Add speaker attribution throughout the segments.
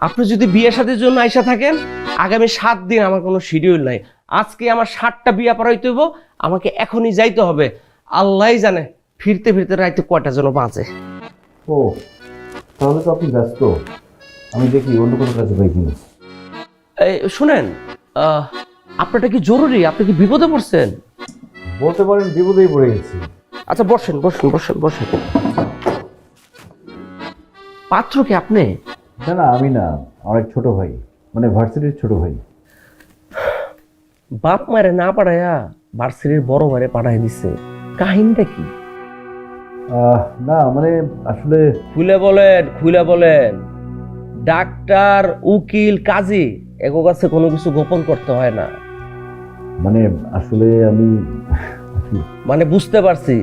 Speaker 1: আপনি যদি বিয়ে শাদীর জন্য আইসা থাকেন, আগামী 7 দিন আমার কোনো শিডিউল নাই। আজকে আমার 7টা বিয়া পড়াইতে হইব, আমাকে এখনই যাইতে হবে। আল্লাহই জানে ফিরতে ফিরতে রাইতে কয়টা যেন বাঁচে।
Speaker 2: ও তাহলে তো আপনি ব্যস্ত, আমি দেখি অন্য কোনো কাজে পাই কিনা।
Speaker 1: এই শুনেন, আপনারটা কি জরুরি? আপনি কি বিপদে পড়ছেন?
Speaker 2: বলতে পারেন বিপদেই পড়ে গেছি।
Speaker 1: আচ্ছা বসেন বসেন বসেন বসেন। পাত্র কি আপনি?
Speaker 2: না না, আমি না, আমার এক ছোট ভাই, মানে ভার্সিটির ছোট ভাই।
Speaker 1: বাপ মারে না পাঠাইয়া ভার্সিটির বড় ভাইরে পাঠাই দিছে, কাহিনীটা কি?
Speaker 2: না মানে আসলে
Speaker 1: খুলে বলেন, খুলে বলেন। ডাক্তার, উকিল, কাজী এগো কাছে কোনো কিছু গোপন করতে হয় না।
Speaker 2: মানে আসলে আমি
Speaker 1: মানে বুঝতে পারছি,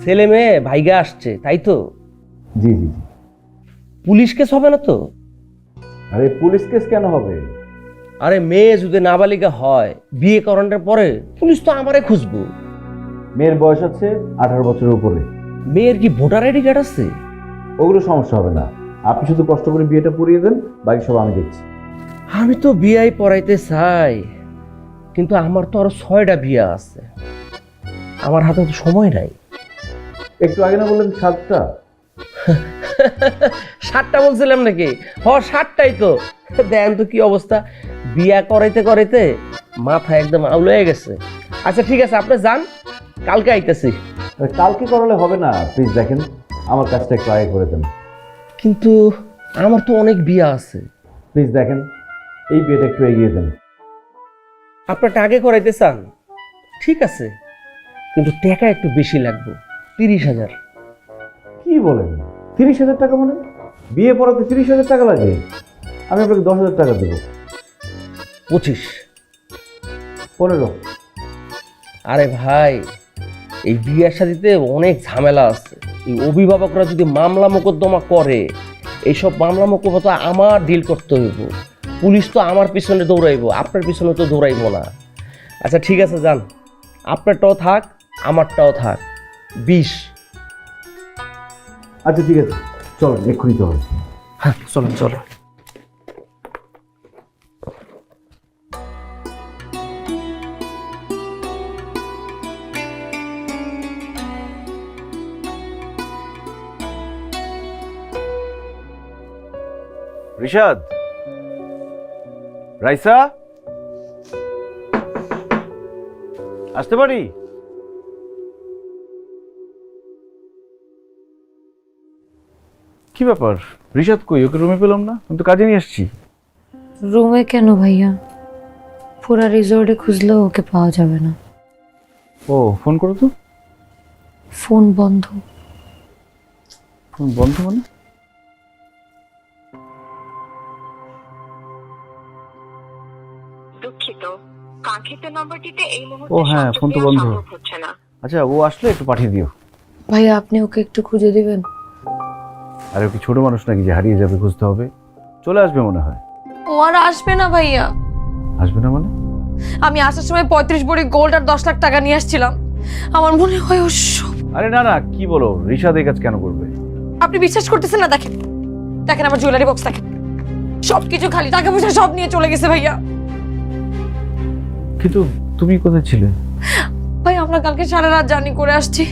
Speaker 1: ছেলে মেয়ে ভাইগা আসছে, তাই তো?
Speaker 2: জি জি জি।
Speaker 1: পুলিশ কেস হবে না তো?
Speaker 2: আরে পুলিশ কেস কেন হবে?
Speaker 1: আরে মেয়ে যদি নাবালিকা হয়, বিয়ে করানোর পরে পুলিশ তো আমারে খুঁজবো।
Speaker 2: মেয়ের বয়স আছে 18 বছরের উপরে।
Speaker 1: মেয়ের কি ভোটার আইডি কার্ড আছে?
Speaker 2: ওগুলো সমস্যা হবে না, আপনি শুধু কষ্ট করে বিয়েটা পড়িয়ে দেন, বাকি সব আমি দেখছি।
Speaker 1: আমি তো বিয়াই পড়াইতে চাই, কিন্তু আমার তো আরো 6টা বিয়া আছে, আমার হাতে তো সময় নাই।
Speaker 2: একটু আগে না বললেন 7টা?
Speaker 1: 7টা বলছিলাম নাকি? 7টাই তো। দেখেন তো কি অবস্থা, বিয়া করাইতে করাইতে মাথা একদম আউলে হয়ে গেছে। আচ্ছা ঠিক আছে, আপনি যান, কালকে আইতেছি।
Speaker 2: কালকে করালে হবে না, প্লিজ দেখেন আমার কাজটা একটু আগে করে দেন।
Speaker 1: কিন্তু আমার তো অনেক বিয়া আছে।
Speaker 2: প্লিজ দেখেন এই বিয়েটা একটু এগিয়ে দেন।
Speaker 1: আপনারটা আগে করাইতে চান? ঠিক আছে, কিন্তু টাকা একটু বেশি লাগবে, 30,000।
Speaker 2: কি বলেন, 30,000 টাকা? মানে বিয়ে পড়াতে 30,000 টাকা লাগে? আমি আপনাকে 10,000 টাকা দেবো।
Speaker 1: 25।
Speaker 2: 15।
Speaker 1: আরে ভাই, এই বিয়ের শাদীতে অনেক ঝামেলা আছে। এই অভিভাবকরা যদি মামলা মোকদ্দমা করে, এইসব মামলা মোকদ্দমা আমার ডিল করতে হইব। পুলিশ তো আমার পিছনে দৌড়াইব, আপনার পিছনে তো দৌড়াইব না। আচ্ছা ঠিক আছে, যান, আপনারটাও থাক, আমারটাও থাক। 20।
Speaker 2: আচ্ছা ঠিক আছে, চলেন এক্ষুনি চলেন।
Speaker 1: হ্যাঁ চলেন চলেন।
Speaker 2: রিশাদ, রাইসা, আসতে পারি? কি ব্যাপার, রিশাদ কই? ওকে রুমে পেলাম না, আমি তো কাজে নিয়ে আসছি।
Speaker 3: রুমে কেন ভাইয়া? পুরা রিসোর্টে খুঁজলেও ওকে পাওয়া যাবে না।
Speaker 2: ও ফোন করো তো।
Speaker 3: ফোন বন্ধ।
Speaker 2: ফোন বন্ধ মানে?
Speaker 4: দুঃখিত, কাঙ্ক্ষিত নম্বরটিতে এই মুহূর্তে
Speaker 2: ও হ্যাঁ, ফোন তো বন্ধ।
Speaker 4: সম্ভব হচ্ছে না।
Speaker 2: আচ্ছা ও আসলে একটু পাঠিয়ে দিও।
Speaker 3: ভাইয়া আপনি ওকে একটু খুঁজে দিবেন?
Speaker 2: আরে ও কি ছোট মানুষ নাকি যে হারিয়ে যাবে? খুঁজতে হবে, চলে আসবে মনে হয়।
Speaker 3: ও আর আসবে না ভাইয়া।
Speaker 2: আসবে না মানে?
Speaker 3: আমি আসার সময় 35 ভরি গোল্ড আর 10 লাখ টাকা নিয়ে আসছিলাম। আমার মনে হয় ও সব।
Speaker 2: আরে না না, কি বলো, রিশাদ এই কাজ কেন করবে?
Speaker 3: আপনি বিশ্বাস করতেছেন না? দেখেন দেখেন আমার জুয়েলারি বক্স, দেখেন সবকিছু খালি, টাকা পয়সা সব নিয়ে চলে গেছে ভাইয়া।
Speaker 2: কিন্তু তুমি কোথায় ছিলে?
Speaker 3: ভাই আমরা কালকে সারা রাত জার্নি করে আসছি,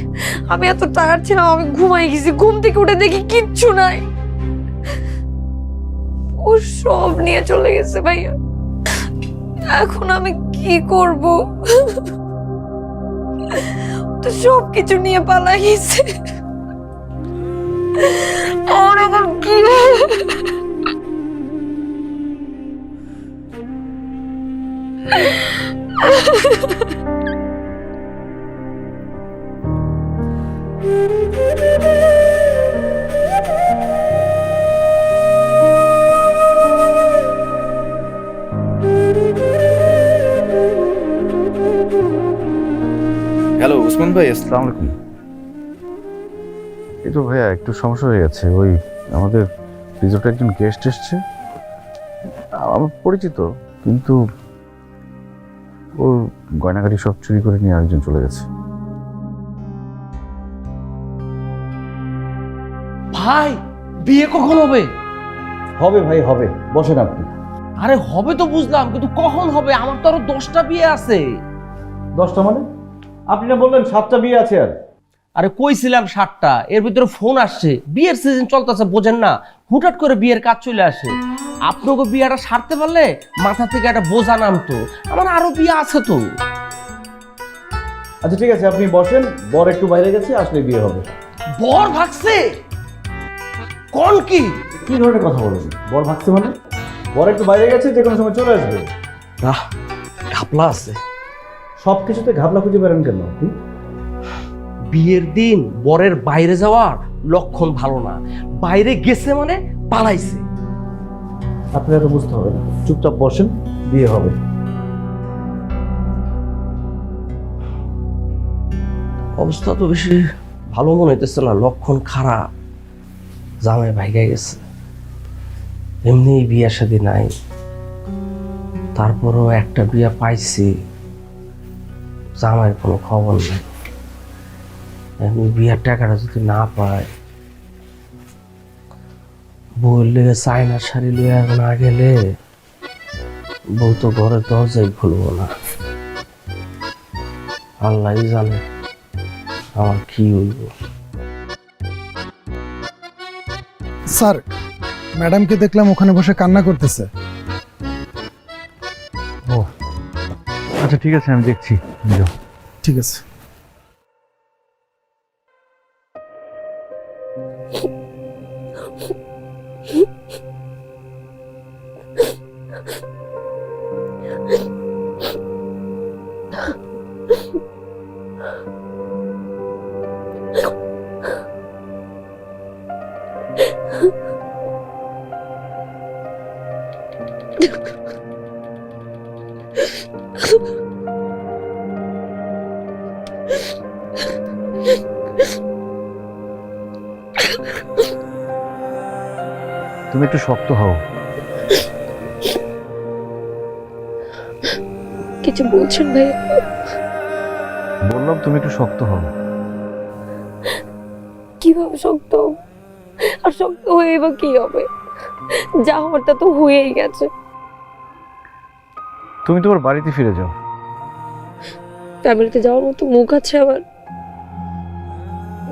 Speaker 3: আমি এত টায়ার্ড ছিলাম, আমি ঘুমাই গেছি। ঘুম থেকে উঠে দেখি কিচ্ছু নাই, ও সব নিয়ে চলে গেছে ভাইয়া। এখন আমি কি করব? তো সব কিছু নিয়ে পালাই গেছে, আর এখন কি?
Speaker 5: হ্যালো উসমান ভাই, আসসালামু আলাইকুম।
Speaker 2: এই তো ভাইয়া একটু সমস্যা হয়ে গেছে, ওই আমাদের রিসোর্টে একজন গেস্ট এসছে, আমার পরিচিত, কিন্তু ওর গয়নাগাড়ি সব চুরি করে নিয়ে আরেকজন চলে গেছে।
Speaker 1: ভাই বিয়ে কখন হবে?
Speaker 2: হবে ভাই হবে, বসেন আপনি।
Speaker 1: আরে হবে তো বুঝলাম, কিন্তু কখন হবে? আমার তো আরো 10টা বিয়ে আছে।
Speaker 2: 10টা মানে? আপনি না বললেন 7টা বিয়ে আছে আর?
Speaker 1: আরে কইছিলাম 7টা, এর ভিতরে ফোন আসছে, বিয়ের সিজন চলতেছে, বোঝেন না? হুটহাট করে বিয়ের কাজ চলে আসে। আপনাকে বিয়েটা সারতে পারলে মাথা থেকে একটা বোঝা নামতো। আমার আরো বিয়ে আছে তো।
Speaker 2: আচ্ছা ঠিক আছে, আপনি বসেন, বর একটু বাইরে গেছে, আসলে বিয়ে হবে।
Speaker 1: বর ভাগছে? কোন কি?
Speaker 2: কি ধরনের কথা বলেন? বর ভাগছে মানে? বর একটু বাইরে গেছে, যে কোনো সময় চলে আসবে।
Speaker 1: না, ঘাপলা আছে।
Speaker 2: সব কিছুতে ঘাবলা খুঁজে বেড়ান কেন আপনি?
Speaker 1: বিয়ের দিন বরের বাইরে যাওয়ার লক্ষণ ভালো না। বাইরে গেছে মানে পালাইছে।
Speaker 2: আপনি এত বুঝতে হবে না, চুপচাপ বসেন, বিয়ে হবে।
Speaker 1: অবস্থা তো বেশি ভালো মনে হইতেছে না, লক্ষণ খারাপ। জামাই ভাইগা গেছে, এমনি বিয়ের সাথে নাই, তারপরও একটা বিয়ে পাইছি, জামাইয়ের কোনো খবর নাই। এমনি বিয়ের টাকাটা যদি না পায়, বউয়ের লেগে চায়নার শাড়ি লইয়া না গেলে বউ তো ঘরের দরজাই খুলবো না। আল্লাহই জানে আমার কি হইব।
Speaker 5: স্যার, ম্যাডামকে দেখলাম ওখানে বসে কান্না করতেছে।
Speaker 2: ও আচ্ছা ঠিক আছে, আমি দেখছি। যাও।
Speaker 5: ঠিক আছে।
Speaker 2: তুমি একটু শক্ত হও।
Speaker 3: কিছু বলছেন ভাই?
Speaker 2: বললাম তুমি একটু শক্ত হও।
Speaker 3: কিভাবে শক্ত হব? আর শক্ত হয়ে বা কি হবে? যা হওয়ার তা তো হয়েই গেছে।
Speaker 2: তুমি তোমার বাড়িতে ফিরে যাও।
Speaker 3: ফ্যামিলিতে যাওয়ার মতো মুখ আছে আমার?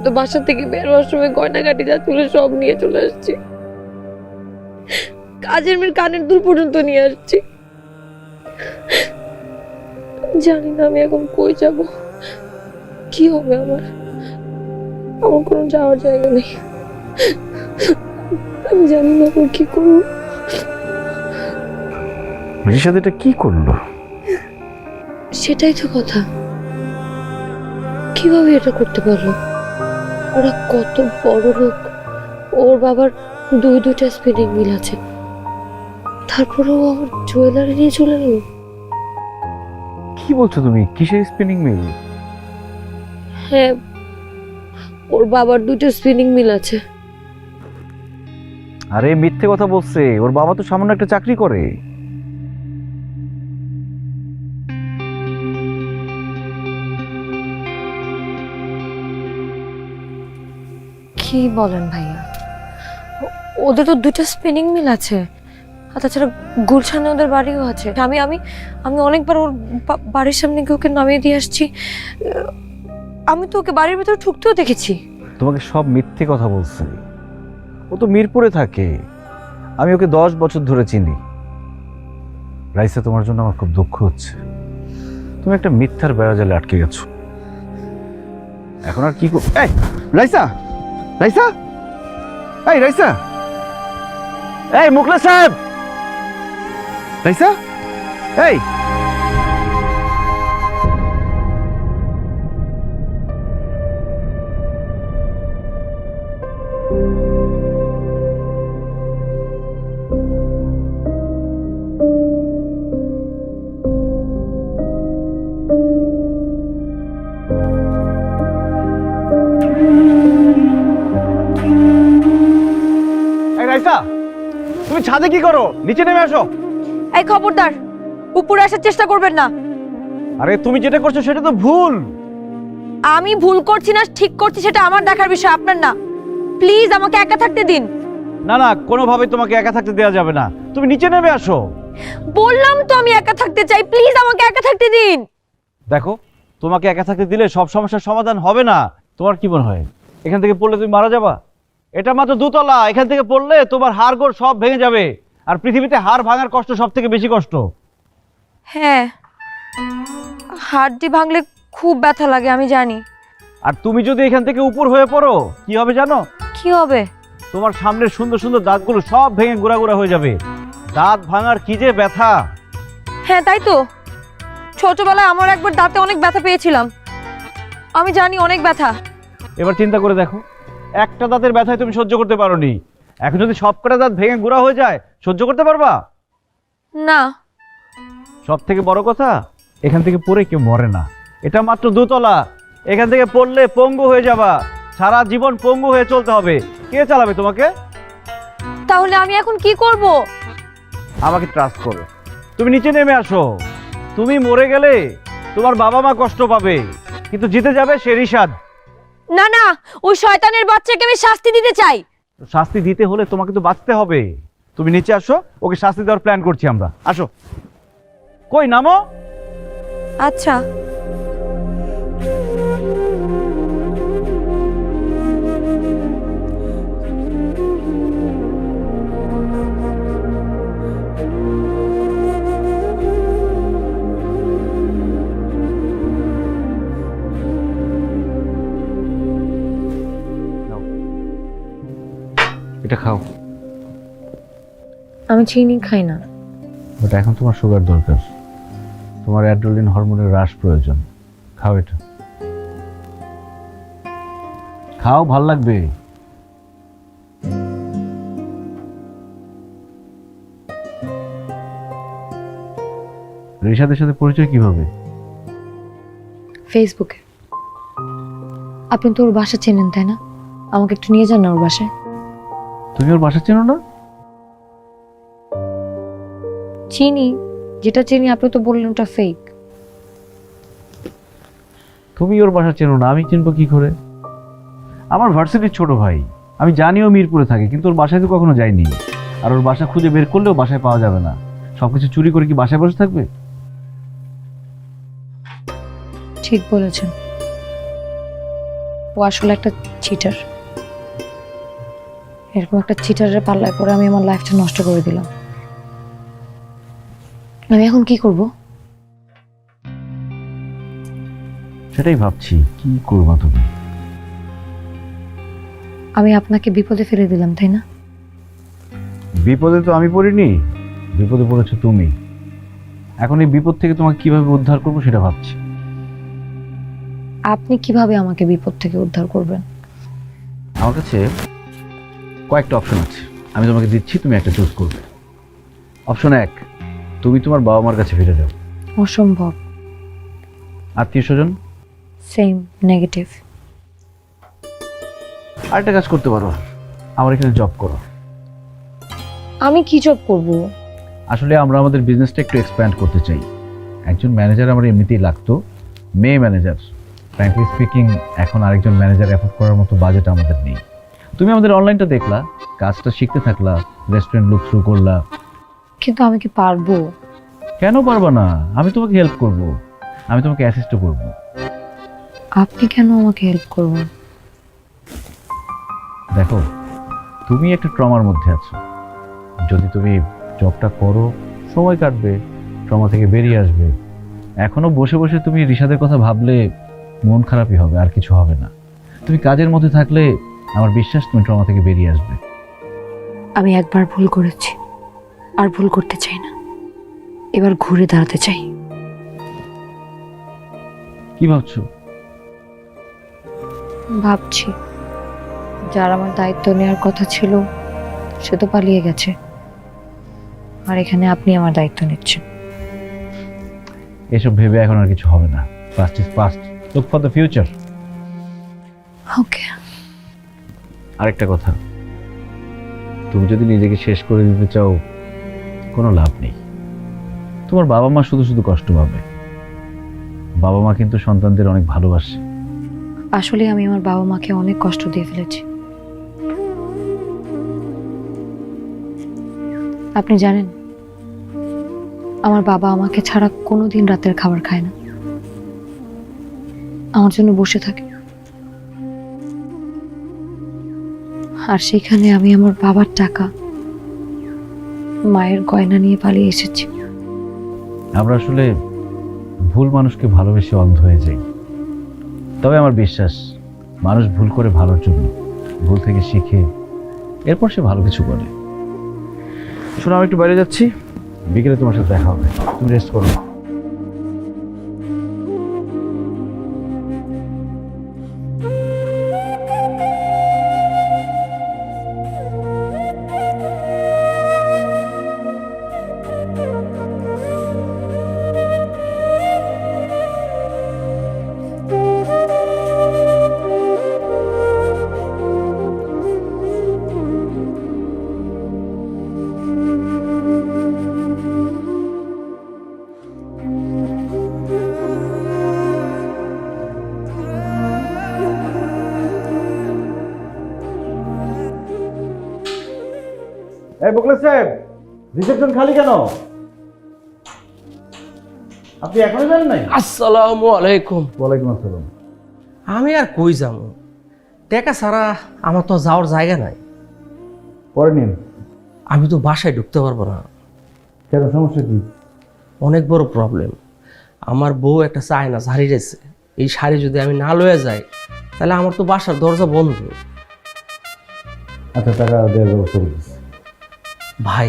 Speaker 3: তো বাসা থেকে বের হওয়ার সময় গয়নাগাটি যা তুলে সব নিয়ে চলে আসছি, কাজের মেয়ের কানের দুল পর্যন্ত নিয়ে আসছি। জানি না আমি এখন কই যাব, কি হবে আমার। আমার কোনো যাওয়ার জায়গা নেই, আমি জানি না এখন কি করবো।
Speaker 2: রিশাদ এটা কি করলো?
Speaker 3: সেটাই তো কথা, কিভাবে এটা করতে পারলো? ওরা কত বড় লোক, ওর বাবার দুইটা স্পিনিং মিল আছে, তারপরেও আমার জুয়েলারি নিয়ে চলে গেল।
Speaker 2: কি বলছো তুমি? কিসের স্পিনিং মিল?
Speaker 3: হ্যাঁ, ওর বাবার 2টা স্পিনিং মিল আছে।
Speaker 2: আরে মিথ্যে কথা বলছে, ওর বাবা তো সামান্য একটা চাকরি করে।
Speaker 3: কি বলেন ভাইয়া? ওদের তো 2টা স্পিনিং মিল আছে, আর তাছাড়া গুলশানে ওদের বাড়িও আছে। আমি আমি আমি অনেকবার ওর বাড়ির সামনে গিয়ে ওকে নামিয়ে দিয়ে আসছি। আমি তো ওকে বাড়ির ভেতরে ঢুকতেও দেখেছি।
Speaker 2: তোমাকে সব মিথ্যে কথা বলছে। ও তো মিরপুরে থাকে, আমি ওকে 10 বছর ধরে চিনি। রাইসা, তোমার জন্য আমার খুব দুঃখ হচ্ছে। তুমি একটা মিথ্যার বেড়াজালে আটকে গেছো। এখন আর কি এই রাইসা, রাইসা, এই রাইসা, এই মুখলেস সাহেব, রাইসা, এই রাইসা, তুমি ছাদে কি করো? নিচে নেমে আসো।
Speaker 3: এই খবরদার, উপরে আসার চেষ্টা করবেন না।
Speaker 2: আরে তুমি যেটা করছো সেটা তো ভুল।
Speaker 3: আমি ভুল করছি না ঠিক করছি সেটা আমার দেখার বিষয়, আপনার না। প্লিজ আমাকে একা থাকতে দিন।
Speaker 2: না না, কোনোভাবেই তোমাকে একা থাকতে দেওয়া যাবে না, তুমি নিচে নেমে আসো।
Speaker 3: বললাম তো আমি একা থাকতে চাই, প্লিজ আমাকে একা থাকতে দিন।
Speaker 2: দেখো, তোমাকে একা থাকতে দিলে সব সমস্যার সমাধান হবে না। তোমার কি মনে হয় এখান থেকে পড়লে তুমি মারা যাবা? এটা মাত্র 2 তলা, এখান থেকে পড়লে তোমার হাড় গোড় সব ভেঙে যাবে। আর পৃথিবীতে হাড় ভাঙার কষ্ট সব থেকে বেশি কষ্ট।
Speaker 3: হ্যাঁ, হাড়টি ভাঙলে খুব ব্যথা লাগে আমি জানি।
Speaker 2: আর তুমি যদি এখান থেকে উপর হয়ে পড়ো, কি হবে জানো?
Speaker 3: কি হবে?
Speaker 2: তোমার সামনের সুন্দর সুন্দর দাঁতগুলো সব ভেঙে গুঁড়া গুঁড়া হয়ে যাবে। দাঁত ভাঙার কি যে ব্যথা!
Speaker 3: হ্যাঁ তাই তো, ছোটবেলায় আমার একবার দাঁতে অনেক ব্যথা পেয়েছিলাম, আমি জানি অনেক ব্যথা।
Speaker 2: এবার চিন্তা করে দেখো, একটা দাঁতের ব্যথায় তুমি সহ্য করতে পারোনি, এখন যদি সবকটা দাঁত ভেঙে গুঁড়া হয়ে যায়, সহ্য করতে পারবা?
Speaker 3: না।
Speaker 2: সব থেকে বড় কথা, এখান থেকে পড়ে কেউ মরে না। এটা মাত্র 2 তলা, এখান থেকে পড়লে পঙ্গু হয়ে যাবা। সারা জীবন পঙ্গু হয়ে চলতে হবে। কে চালাবে তোমাকে?
Speaker 3: তাহলে আমি এখন কি করব?
Speaker 2: আমাকে ট্রাস্ট করো, তুমি নিচে নেমে আসো। তুমি মরে গেলে তোমার বাবা মা কষ্ট পাবে, কিন্তু জিতে যাবে সে রিশাদ।
Speaker 3: না না, ওই শয়তানের বাচ্চাকে আমি শাস্তি দিতে চাই।
Speaker 2: শাস্তি দিতে হলে তোমাকে তো বাঁচতে হবে। তুমি নিচে আসো, ওকে শাস্তি দেওয়ার প্ল্যান করছি আমরা। আসো। কই নামো।
Speaker 3: আচ্ছা।
Speaker 2: এটা খাও।
Speaker 3: আমি চিনি খাই না।
Speaker 2: বাট এখন তোমার সুগার দরকার, তোমার অ্যাড্রিনালিন হরমোনের হ্রাস প্রয়োজন। খাও এটা, খাও, ভাল লাগবে। রিশাদের সাথে পরিচয় কিভাবে?
Speaker 3: ফেসবুকে। আপনি তো ওর বাসা চেনেন তাই না? আমাকে একটু নিয়ে যান না ওর বাসায়।
Speaker 2: তুমি ওর বাসা চেনো না?
Speaker 3: চিনি, যেটা চিনি আপনি তো বললেন ওটা ফেক।
Speaker 2: তুমি ওর বাসা চেনো না, আমি চিনবো কি করে? আমার ভার্সিটির ছোট ভাই, আমি জানিও মিরপুরে থাকে, কিন্তু ওর বাসায় তো কখনো যাইনি। আর ওর বাসা খুঁজে বের করলেও বাসায় পাওয়া যাবে না। সবকিছু চুরি করে কি বাসায় বসে থাকবে?
Speaker 3: ঠিক বলেছেন, ও আসলে একটা চিটার। এরকম একটা চিটারের পাল্লায় পরে আমি আমার লাইফটা নষ্ট করে দিলাম। আমি এখন কি করব?
Speaker 2: সেটাই ভাবছি, কি করবা তুমি?
Speaker 3: আমি আপনাকে বিপদে ফেলে দিলাম তাই না?
Speaker 2: বিপদে তো আমি পড়িনি, বিপদে পড়েছো তুমি। এখন এই বিপদ থেকে তোমাকে কিভাবে উদ্ধার করবো সেটা ভাবছি।
Speaker 3: আপনি কিভাবে আমাকে বিপদ থেকে উদ্ধার করবেন?
Speaker 2: আমার কাছে কয়েকটা অপশন আছে, আমি তোমাকে দিচ্ছি, তুমি একটা চুজ করবে। অপশন 1, তুমি তোমার বাবা মার কাছে ফিরে যাও।
Speaker 3: অসম্ভব।
Speaker 2: আত্মীয় স্বজন?
Speaker 3: Same, negative.
Speaker 2: আরেকটা কাজ করতে পারো, আমার এখানে জব করো।
Speaker 3: আমি কি জব করব?
Speaker 2: আসলে আমরা আমাদের বিজনেসটা একটু এক্সপ্যান্ড করতে চাই। একজন ম্যানেজার আমার এমনিতেই লাগতো, মেয়ে ম্যানেজার। ফ্র্যাঙ্কলি স্পিকিং, এখন আরেকজন ম্যানেজার অ্যাফোর্ড করার মতো বাজেট আমাদের নেই। তুমি আমাদের অনলাইনটা দেখলা, কাজটা শিখতে থাকলা, রেস্টুরেন্ট লুক শুরু করলা।
Speaker 3: কিন্তু আমি কি পারবো?
Speaker 2: কেন পারবা না? আমি তোমাকে হেল্প করব, আমি তোমাকে অ্যাসিস্টও করব।
Speaker 3: আপনি কেন আমাকে হেল্প করবেন?
Speaker 2: দেখো, তুমি একটা ট্রমার মধ্যে আছো। যদি তুমি জবটা করো, সময় কাটবে, ট্রমা থেকে বেরিয়ে আসবে। এখনো বসে বসে তুমি রিশাদের কথা ভাবলে মন খারাপই হবে, আর কিছু হবে না। তুমি কাজের মধ্যে থাকলে আমার বিশ্বাস তুমি ট্রমা থেকে বেরিয়ে আসবে।
Speaker 3: আমি একবার ভুল করেছি, আর ভুল করতে চাই না। এবার ঘুরে দাঁড়াতে চাই।
Speaker 2: কি ভাবছো?
Speaker 3: ভাবছি, যার আমার দায়িত্ব নেওয়ার কথা ছিল সে তো পালিয়ে গেছে, আর এখানে আপনি আমার দায়িত্ব নিচ্ছেন।
Speaker 2: এসব ভেবে এখন আর কিছু হবে না। Past is past, look for the future.
Speaker 3: Okay.
Speaker 2: আরেকটা কথা, তুমি যদি নিজেকে শেষ করে দিতে চাও, কোনো লাভ নেই। তোমার বাবা মা শুধু শুধু কষ্ট পাবে। বাবা মা কিন্তু সন্তানদের অনেক ভালোবাসে।
Speaker 3: আসলে আমি আমার বাবা মাকে অনেক কষ্ট দিয়ে ফেলেছি। আপনি জানেন আমার বাবা আমাকে ছাড়া কোনোদিন রাতের খাবার খায় না, আমার জন্য বসে থাকে। আর সেখানে আমি আমার বাবার টাকা, মায়ের গয়না নিয়ে পালিয়ে এসেছি।
Speaker 2: আমরা আসলে ভুল মানুষকে ভালোবেসে অন্ধ হয়ে যাই। তবে আমার বিশ্বাস মানুষ ভুল করে ভালোর জন্য, ভুল থেকে শিখে এরপর সে ভালো কিছু করে। শোনো, আমি একটু বাইরে যাচ্ছি, বিকেলে তোমার সাথে দেখা হবে। তুমি রেস্ট করো। এই বকলে সাহেব, রিসেপশন খালি কেন? আপনি এখনো জানেন নাই?
Speaker 1: আসসালামু আলাইকুম।
Speaker 2: ওয়ালাইকুম আসসালাম।
Speaker 1: আমি আর কই যাবো, টাকা ছাড়া আমার তো যাওয়ার জায়গা নাই।
Speaker 2: পরে নিন।
Speaker 1: আমি তো বাসায় ঢুকতে পারবো না।
Speaker 2: কেন, সমস্যা কি?
Speaker 1: অনেক বড় প্রবলেম। আমার বউ একটা চায়না শাড়ি রয়েছে, এই শাড়ি যদি আমি না লয়ে যাই তাহলে আমার তো বাসার দরজা বন্ধ।
Speaker 2: আচ্ছা, টাকা দেওয়ার ব্যবস্থা করতেছি।
Speaker 1: ভাই,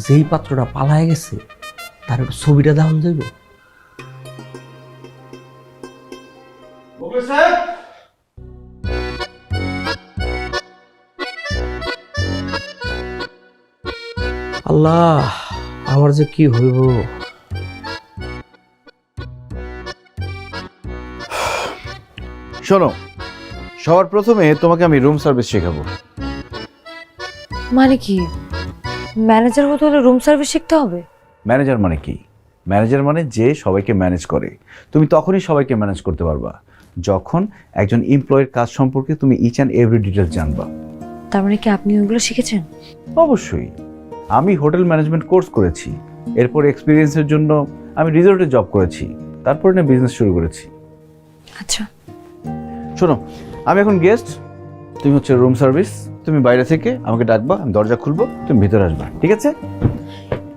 Speaker 1: যেই পাত্রটা পালায় গেছে তার একটু ছবিটা দেওয়া যাইব? আল্লাহ, আমার যে কি হইব।
Speaker 2: শোনো, সবার প্রথমে তোমাকে আমি রুম সার্ভিস শেখাবো।
Speaker 3: মানে কি, ম্যানেজার হতে হলে রুম সার্ভিস শিখতে হবে?
Speaker 2: ম্যানেজার মানে কি? ম্যানেজার মানে যে সবাইকে ম্যানেজ করে। তুমি তখনই সবাইকে ম্যানেজ করতে পারবা যখন একজন এমপ্লয়ের কাজ সম্পর্কে তুমি ইচ অ্যান্ড এভরি ডিটেলস জানবা।
Speaker 3: তার মানে কি আপনি ওইগুলো শিখেছেন?
Speaker 2: অবশ্যই। আমি হোটেল ম্যানেজমেন্ট কোর্স করেছি, এরপর এক্সপিরিয়েন্সের জন্য আমি রিসোর্টে জব করেছি, তারপরে না বিজনেস শুরু করেছি।
Speaker 3: আচ্ছা,
Speaker 2: শোনো, আমি এখন গেস্ট, তুমি হচ্ছে রুম সার্ভিস। তুমি বাইরে থেকে আমাকে ডাকবা, আমি দরজা খুলবো, তুমি ভিতরে আসবা, ঠিক আছে?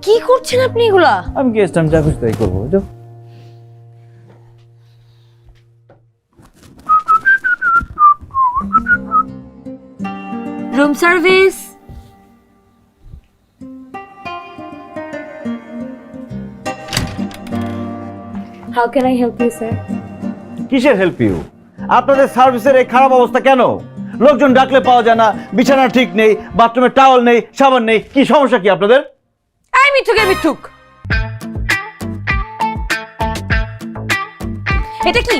Speaker 3: কি করছেন আপনি এগুলা?
Speaker 2: আমি গেস্ট, আমি যা খুশি তাই করবো। যাও।
Speaker 3: Room service. How can I help you, sir?
Speaker 2: কিসের হেল্প ইউ? আপনাদের সার্ভিসের এই খারাপ অবস্থা কেন? লোকজন ডাকলে পাওয়া যায় না, বিছানা ঠিক নেই, বাথরুমে টাওয়াল নেই, সাবান নেই। কি সমস্যা কি আপনাদের?
Speaker 3: এই মিথ্যুক। এটা কি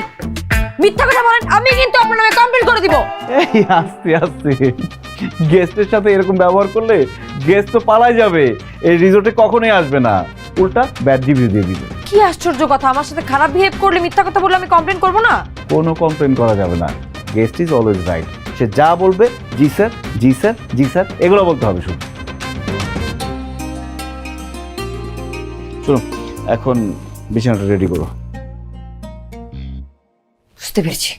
Speaker 3: মিথ্যা কথা বলেন? আমি কিন্তু আপনার নামে কমপ্লেইন করে দিব।
Speaker 2: এই আস্তে আস্তে, গেস্টের সাথে এরকম ব্যবহার করলে গেস্ট তো পালাই যাবে, এই রিসোর্টে কখনোই আসবে না, উল্টা ব্যাড রিভিউ দিয়ে দিবে।
Speaker 3: কি আশ্চর্য কথা, আমার সাথে খারাপ বিহেভ করলে, মিথ্যা কথা বললে আমি কমপ্লেইন করব না?
Speaker 2: কোনো কমপ্লেন করা যাবে না। Guest is always right. সে যা বলবে জি স্যার, জি স্যার, জি স্যার এগুলো বলতে হবে শুধু। শোনো, এখন বিছানাটা রেডি করো।
Speaker 3: বুঝতে পেরেছি,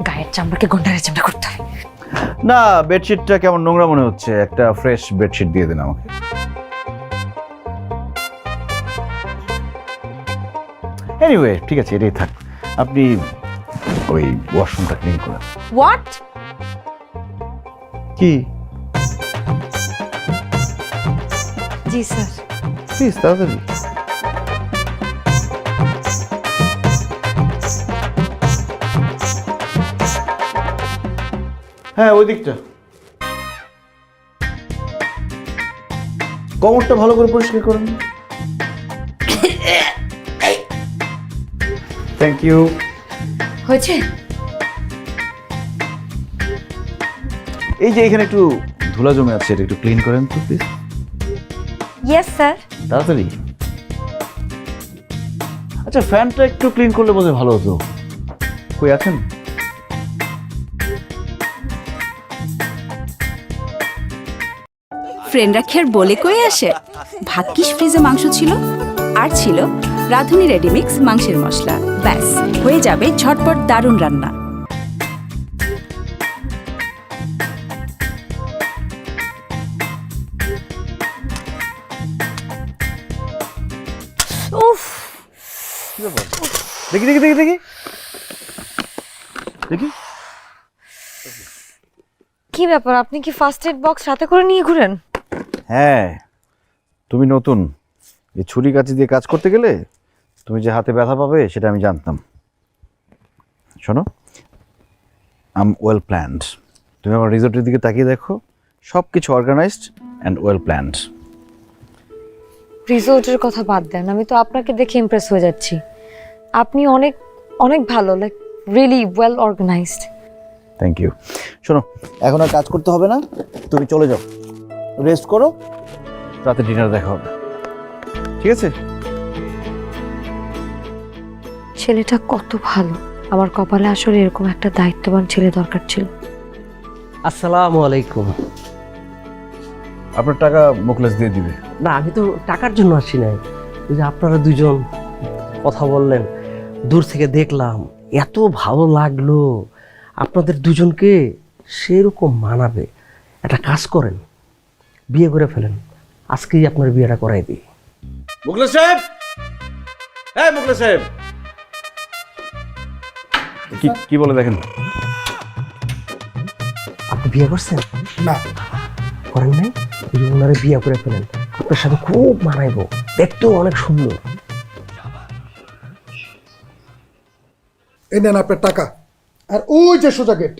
Speaker 3: গায়ের চামড়াকে গন্ডারের চামড়া করতে হবে।
Speaker 2: না, বেডশিটটা কেমন নোংরা মনে হচ্ছে, একটা ফ্রেশ বেডশিট দিয়ে দেন আমাকে। এনিওয়ে, ঠিক আছে, এটাই থাক। আপনি ওই ওয়াশরুমটা ক্লিন করেন।
Speaker 3: হোয়াট?
Speaker 2: কি?
Speaker 3: জি স্যার।
Speaker 2: প্লিজ তাড়াতাড়ি। হ্যাঁ, ওই দিকটা। কোমরটা ভালো করে পরিষ্কার করুন। Thank you.
Speaker 3: হয়েছে?
Speaker 2: এই যে এখানে একটু ধুলা জমে আছে, এটা একটু ক্লিন করেন তো প্লিজ।
Speaker 3: Yes sir.
Speaker 2: তাড়াতাড়ি। আচ্ছা, ফ্যানটা একটু ক্লিন করলে বোধহয় ভালো হতো। কই আছেন?
Speaker 6: ফ্রেন্ডরা কি আর বলে কয়ে আসে? ভাগ্যিস ফ্রিজে মাংস ছিল, আর ছিল রাঁধুনি রেডিমিক্স মাংসের মশলা। ব্যাস হয়ে যাবে ঝটপট দারুণ রান্না।
Speaker 3: উফ,
Speaker 2: দেখি দেখি দেখি দেখি দেখি।
Speaker 3: কি ব্যাপার, আপনি কি ফার্স্ট এড বক্স সাথে করে নিয়ে ঘুরেন?
Speaker 2: হ্যাঁ, তুমি নতুন, এই ছুরি কাঁচি দিয়ে কাজ করতে গেলে তুমি যে হাতে ব্যথা পাবে সেটা আমি জানতাম। শোনো, আম ওয়েল প্ল্যান্ড। তুমি আমার রিসোর্টের দিকে তাকিয়ে দেখো, সব কিছু অর্গানাইজড অ্যান্ড ওয়েল প্ল্যান্ড।
Speaker 3: রিসোর্টের কথা বাদ দেন, আমি তো আপনাকে দেখে ইমপ্রেস হয়ে যাচ্ছি। আপনি অনেক অনেক ভালো, like really well organised.
Speaker 2: Thank you. শোনো, এখন আর কাজ করতে হবে না, তুমি চলে যাও, রেস্ট করো, রাতে ডিনার দেখা হবে, ঠিক আছে?
Speaker 3: ছেলেটা কত ভালো, আমার কপালে আসলে এরকম একটা দায়িত্ববান ছেলে দরকার ছিল।
Speaker 1: আসসালামু আলাইকুম।
Speaker 2: আপনার টাকা মোকলেস দিয়ে দিবে।
Speaker 1: না, আমি তো টাকার জন্য আসি নাই। ওই যে আপনারা দুজন কথা বললেন, দূর থেকে দেখলাম, এত ভালো লাগলো। আপনাদের দুজনকে সেরকম মানাবে। একটা কাজ করেন, বিয়ে করে ফেলেন। আজকেই আপনার বিয়েটা করাই দিই।
Speaker 2: মুখলেস সাহেব, হ্যাঁ মুখলেস সাহেব, কি বলে দেখেন।
Speaker 1: আপনি বিয়ে করছেন?
Speaker 5: না।
Speaker 1: করেন নাই? এই যে ওনারে বিয়ে করে ফেলেন, আপনার সাথে খুব মানাইবো, দেখতেও অনেক সুন্দর।
Speaker 5: এই নেন আপনার টাকা, আর ওই যে সোজা গেট।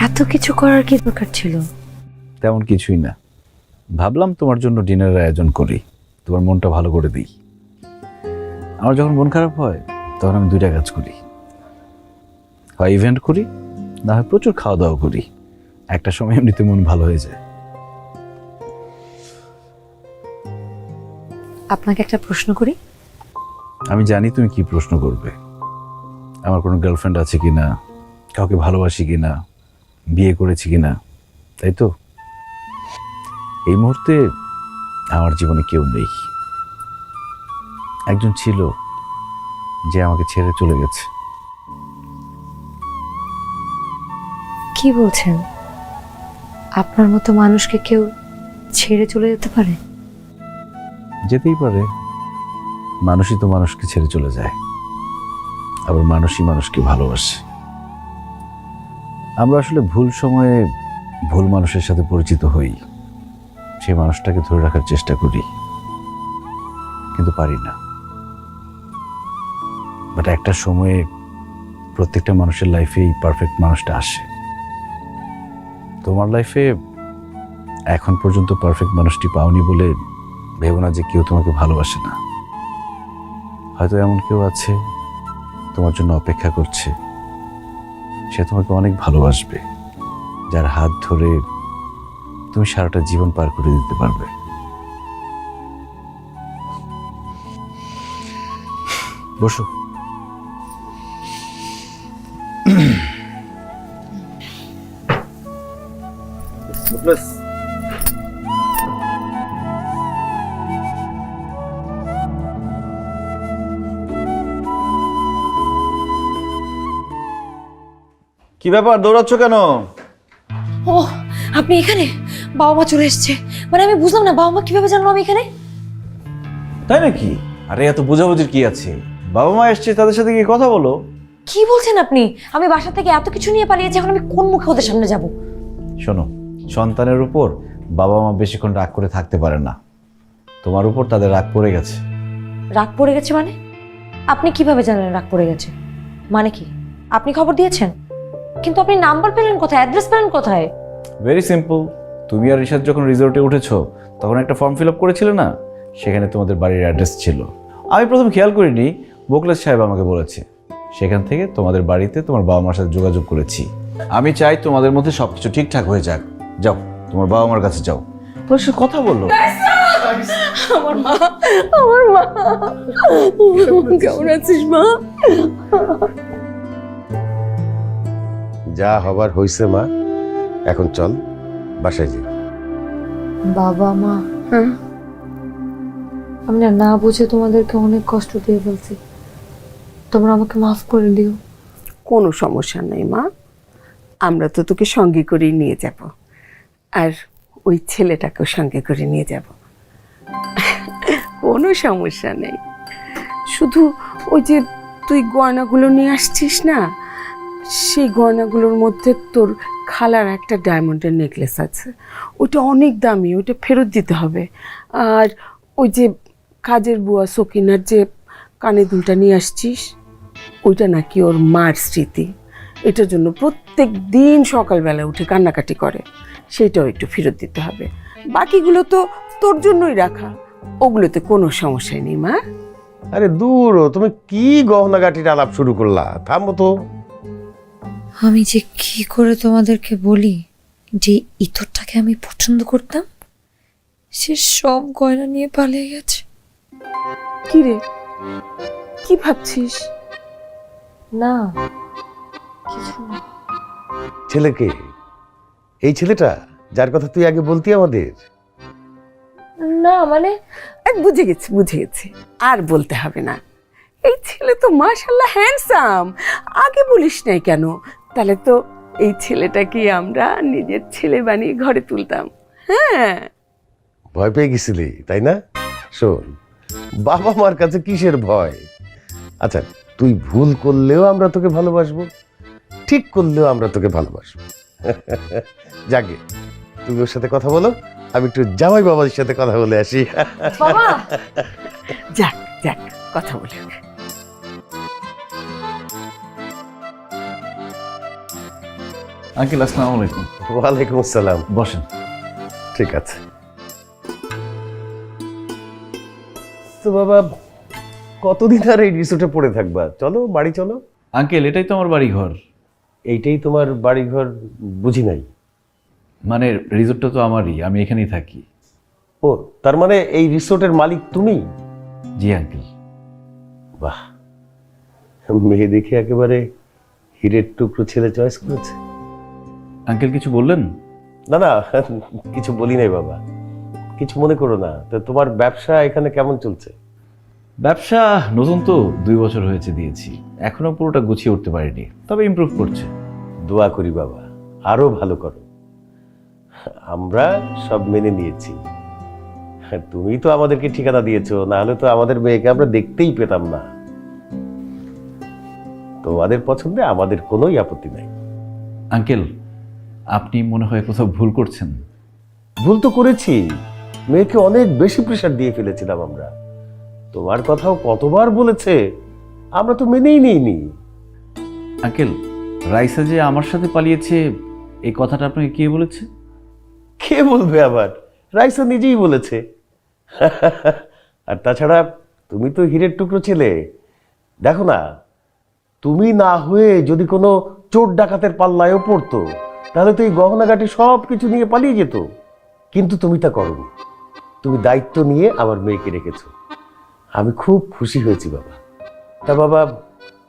Speaker 3: এত কিছু করার কি দরকার ছিল?
Speaker 2: তেমন কিছুই না, ভাবলাম তোমার জন্য ডিনারের আয়োজন করি, তোমার মনটা ভালো করে দিই। আমার যখন মন খারাপ হয় তখন আমি দুইটা কাজ করি, হয় ইভেন্ট করি, না হয় প্রচুর খাওয়া দাওয়া করি। একটা সময় এমনিতে মন ভালো হয়ে যায়।
Speaker 3: আপনাকে একটা প্রশ্ন করি।
Speaker 2: আমি জানি তুমি কি প্রশ্ন করবে, আমার কোনো গার্লফ্রেন্ড আছে কিনা, কাউকে ভালোবাসি কিনা, বিয়ে করেছি কিনা, তাই তো? এই মুহূর্তে আমার জীবনে কেউ নেই। একজন ছিল যে আমাকে ছেড়ে চলে গেছে।
Speaker 3: কি বলছেন? আপনার মতো মানুষকে কেউ ছেড়ে চলে যেতে পারে?
Speaker 2: যেতেই পারে, মানুষই তো মানুষকে ছেড়ে চলে যায়, আবার মানুষই মানুষকে ভালোবাসে। আমরা আসলে ভুল সময়ে ভুল মানুষের সাথে পরিচিত হই, সেই মানুষটাকে ধরে রাখার চেষ্টা করি, কিন্তু পারি না। বাট একটা সময়ে প্রত্যেকটা মানুষের লাইফে এই পারফেক্ট মানুষটা আসে। তোমার লাইফে এখন পর্যন্ত পারফেক্ট মানুষটি পাওনি বলে ভেবো না যে কেউ তোমাকে ভালোবাসে না। হয়তো এমন কেউ আছে তোমার জন্য অপেক্ষা করছে, সে তোমাকে অনেক ভালোবাসবে, যার হাত ধরে তুমি সারাটা জীবন পার করে দিতে পারবে। বসো।
Speaker 7: কি ব্যাপার, দৌড়াচ্ছ কেন?
Speaker 3: ও, আপনি এখানে? বাবা মা চলে এসছে। মানে আমি বুঝলাম না, বাবা মা কিভাবে জানলো আমি এখানে?
Speaker 7: তাই নাকি? আরে এত বোঝাবুঝির কি আছে, বাবা মা এসছে, তাদের সাথে গিয়ে কথা বলো।
Speaker 3: কি বলছেন আপনি? আমি বাসা থেকে এত কিছু নিয়ে পালিয়েছি, এখন আমি কোন মুখে ওদের সামনে যাব?
Speaker 7: শোনো, সন্তানের উপর বাবা মা বেশিক্ষণ রাগ করে থাকতে পারে না। তোমার উপর তাদের রাগ পড়ে গেছে।
Speaker 3: রাগ পড়ে গেছে মানে? আপনি কিভাবে জানেন রাগ পড়ে গেছে? মানে কি, আপনি খবর দিয়েছেন? কিন্তু আপনি নাম্বার পেলেন কোথায়, অ্যাড্রেস পেলেন কোথায়?
Speaker 7: Very simple. তুমি আর রিশাদ যখন রিসোর্টে উঠেছো তখন একটা ফর্ম ফিল আপ করেছিলে না, সেখানে তোমাদের বাড়ির অ্যাড্রেস ছিল। আমি প্রথম খেয়াল করিনি, মোকলেস সাহেব আমাকে বলেছে। সেখান থেকে তোমাদের বাড়িতে তোমার বাবা মার সাথে যোগাযোগ করেছি। আমি চাই তোমাদের মধ্যে সবকিছু ঠিকঠাক হয়ে যাক। যাও, তোমার বাবা মার কাছে যাও, বসে কথা বলো।
Speaker 3: আমার মা, আমার মা, কেমন আছিস মা?
Speaker 8: যা হবার হইছে মা, এখন চল বাসায় যাই।
Speaker 3: বাবা মা, আমি না বুঝে তোমাদেরকে অনেক কষ্ট দিয়ে ফেলছি, তোমরা আমাকে মাফ করে দিও।
Speaker 9: কোনো সমস্যা নেই মা, আমরা তো তোকে সঙ্গে করে নিয়ে যাব, আর ওই ছেলেটাকেও সঙ্গে করে নিয়ে যাব। কোনো সমস্যা নেই। শুধু ওই যে তুই গয়নাগুলো নিয়ে আসছিস না, সেই গয়নাগুলোর মধ্যে তোর খালার একটা ডায়মন্ডের নেকলেস আছে, ওটা অনেক দামি, ওটা ফেরত দিতে হবে। আর ওই যে কাজের বুয়া সকিনার যে কানে দুলটা নিয়ে আসছিস, ওইটা নাকি ওর মার স্মৃতি, এটার জন্য প্রত্যেক দিন সকালবেলা উঠে কান্নাকাটি করে, সেটাও একটু ফেরত দিতে হবে। বাকিগুলো তো তোর জন্যই রাখা, ওগুলোতে কোনো সমস্যা নেই মা।
Speaker 8: আরে দূর, তুমি কি গহনাগাটির আলাপ শুরু করলা? থামো তো।
Speaker 3: আমি যে কি করে তোমাদেরকে বলি যে ইতরটাকে আমি পছন্দ করতাম, সে সব গয়না নিয়ে পালিয়ে গেছে।
Speaker 9: কি রে, কি ভাবছিস?
Speaker 3: না কিছু না।
Speaker 8: ছেলেকে, এই ছেলেটা যার কথা তুই আগে বলতি আমাদের?
Speaker 3: না মানে
Speaker 9: বুঝে গেছি, বুঝে গেছি, আর বলতে হবে না। এই ছেলে তো মাশাআল্লাহ হ্যান্ডসাম, আগে বলিস নাই কেন? তাহলে তো এই ছেলেটাকে আমরা নিজের ছেলে বানিয়ে ঘরে তুলতাম। হ্যাঁ,
Speaker 8: ভয় পেয়ে গেছিলি তাই না? শোন, বাবা মার কাছে কিসের ভয়? আচ্ছা, তুই ভুল করলেও আমরা তোকে ভালোবাসবো, ঠিক করলেও আমরা তোকে ভালোবাসবো। যাকে, তুমি ওর সাথে কথা বলো, আমি একটু জামাই বাবার সাথে কথা বলে আসি।
Speaker 3: বাবা,
Speaker 9: যাক যাক, কথা বলে।
Speaker 7: আঙ্কেল, আসসালামু আলাইকুম।
Speaker 8: ওয়ালাইকুম আসসালাম।
Speaker 7: বসেন।
Speaker 8: ঠিক আছে। তো বাবা, কতদিন আর এই রিসোর্টে পড়ে থাকবা? চলো বাড়ি চলো।
Speaker 7: আঙ্কেল, এটাই তো আমার বাড়ি ঘর।
Speaker 8: এইটাই তোমার বাড়ি ঘর? বুঝি নাই।
Speaker 7: মানে রিসোর্টটা তো আমারই, আমি এখানেই থাকি।
Speaker 8: ও, তার মানে এই রিসোর্টের মালিক তুমি?
Speaker 7: জি আঙ্কেল।
Speaker 8: বাহ, মেয়ে দেখে একেবারে হীরের টুকরো ছেলে চয়েস করেছে।
Speaker 7: আঙ্কেল কিছু বললেন?
Speaker 8: না না, কিছু বলি নাই বাবা, কিছু মনে করো না। তো তোমার ব্যবসা এখানে কেমন চলছে?
Speaker 7: ব্যবসা নতুন তো 2 বছর হয়েছে দিয়েছি, এখনো পুরোটা গুছিয়ে উঠতে পারিনি, তবে ইমপ্রুভ করছে।
Speaker 8: দোয়া করি বাবা, আরো ভালো করো। আমরা সব মেনে নিয়েছি। তুমি তো আমাদেরকে ঠিকানা দিয়েছো, না হলে তো আমাদের মেয়েকে আমরা দেখতেই পেতাম না। তোমাদের পছন্দে আমাদের কোনোই আপত্তি নাই।
Speaker 7: আঙ্কেল, আপনি মনে হয় কোথাও ভুল করছেন।
Speaker 8: ভুল তো করেছি, মেয়েকে অনেক বেশি প্রেশার দিয়ে ফেলেছিলাম আমরা। তোমার কথাও কতবার বলেছে, আমরা তো মেনেই নিইনি।
Speaker 7: আঙ্কেল, রাইসা যে আমার সাথে পালিয়েছে, এই কথাটা আপনাকে কে বলেছে?
Speaker 8: কে বলবে আবার? রাইসা নিজেই বলেছে। আর তাছাড়া তুমি তো হীরের টুকরো ছেলে। দেখো না, তুমি না হয়ে যদি কোনো চোর ডাকাতের পাল্লায়ও পড়তো, তাহলে তো এই গহনাগাটি সব কিছু নিয়ে পালিয়ে যেত। কিন্তু তুমি তা করোনি, তুমি দায়িত্ব নিয়ে আমার মেয়েকে রেখেছো। আমি খুব খুশি হয়েছি বাবা। তা বাবা,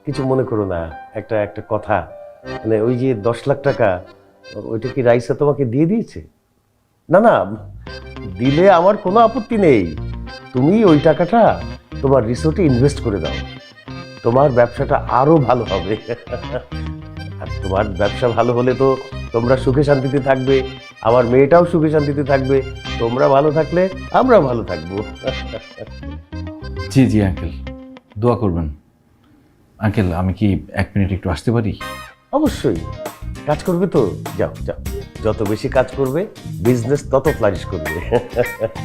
Speaker 8: কিছু মনে করো না, একটা একটা কথা, মানে ওই যে 10 লাখ টাকা, ওইটা কি রাইসা তোমাকে দিয়ে দিয়েছে? না না, দিলে আমার কোনো আপত্তি নেই। তুমি ওই টাকাটা তোমার রিসোর্টে ইনভেস্ট করে দাও, তোমার ব্যবসাটা আরো ভালো হবে। আর তোমার ব্যবসা ভালো হলে তো তোমরা সুখে শান্তিতে থাকবে, আমার মেয়েটাও সুখে শান্তিতে থাকবে। তোমরা ভালো থাকলে আমরা ভালো থাকবো।
Speaker 7: জি জি আঙ্কেল, দোয়া করবেন। আঙ্কেল আমি কি 1 মিনিট একটু আসতে পারি?
Speaker 8: অবশ্যই। কাজ করবে তো, যাও যাও। যত বেশি কাজ করবে বিজনেস তত ফ্লারিশ করবে।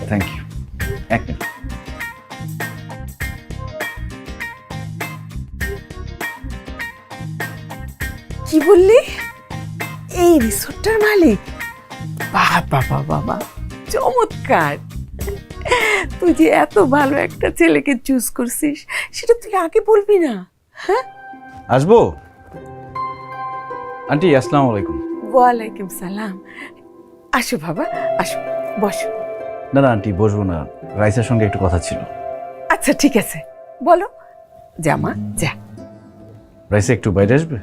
Speaker 7: Thank you. 1 মিনিট।
Speaker 9: কি বললি? এই রিসোর্টটার মালিক? বাবা বাবা বাবা, চমৎকার! তুই যে এত ভালো একটা ছেলেকে চুজ করছিস সেটা তুই আগে বলবি না? হ্যাঁ,
Speaker 7: আসবো? আন্টি আসসালামু আলাইকুম।
Speaker 9: ওয়ালাইকুম সালাম। আসো বাবা, আসো, বসো।
Speaker 7: না না আন্টি বসবো না, রাইসার সঙ্গে একটু কথা ছিল।
Speaker 9: আচ্ছা ঠিক আছে, বলো। যা মা, যা।
Speaker 7: রাইসা একটু বাইরে আসবে?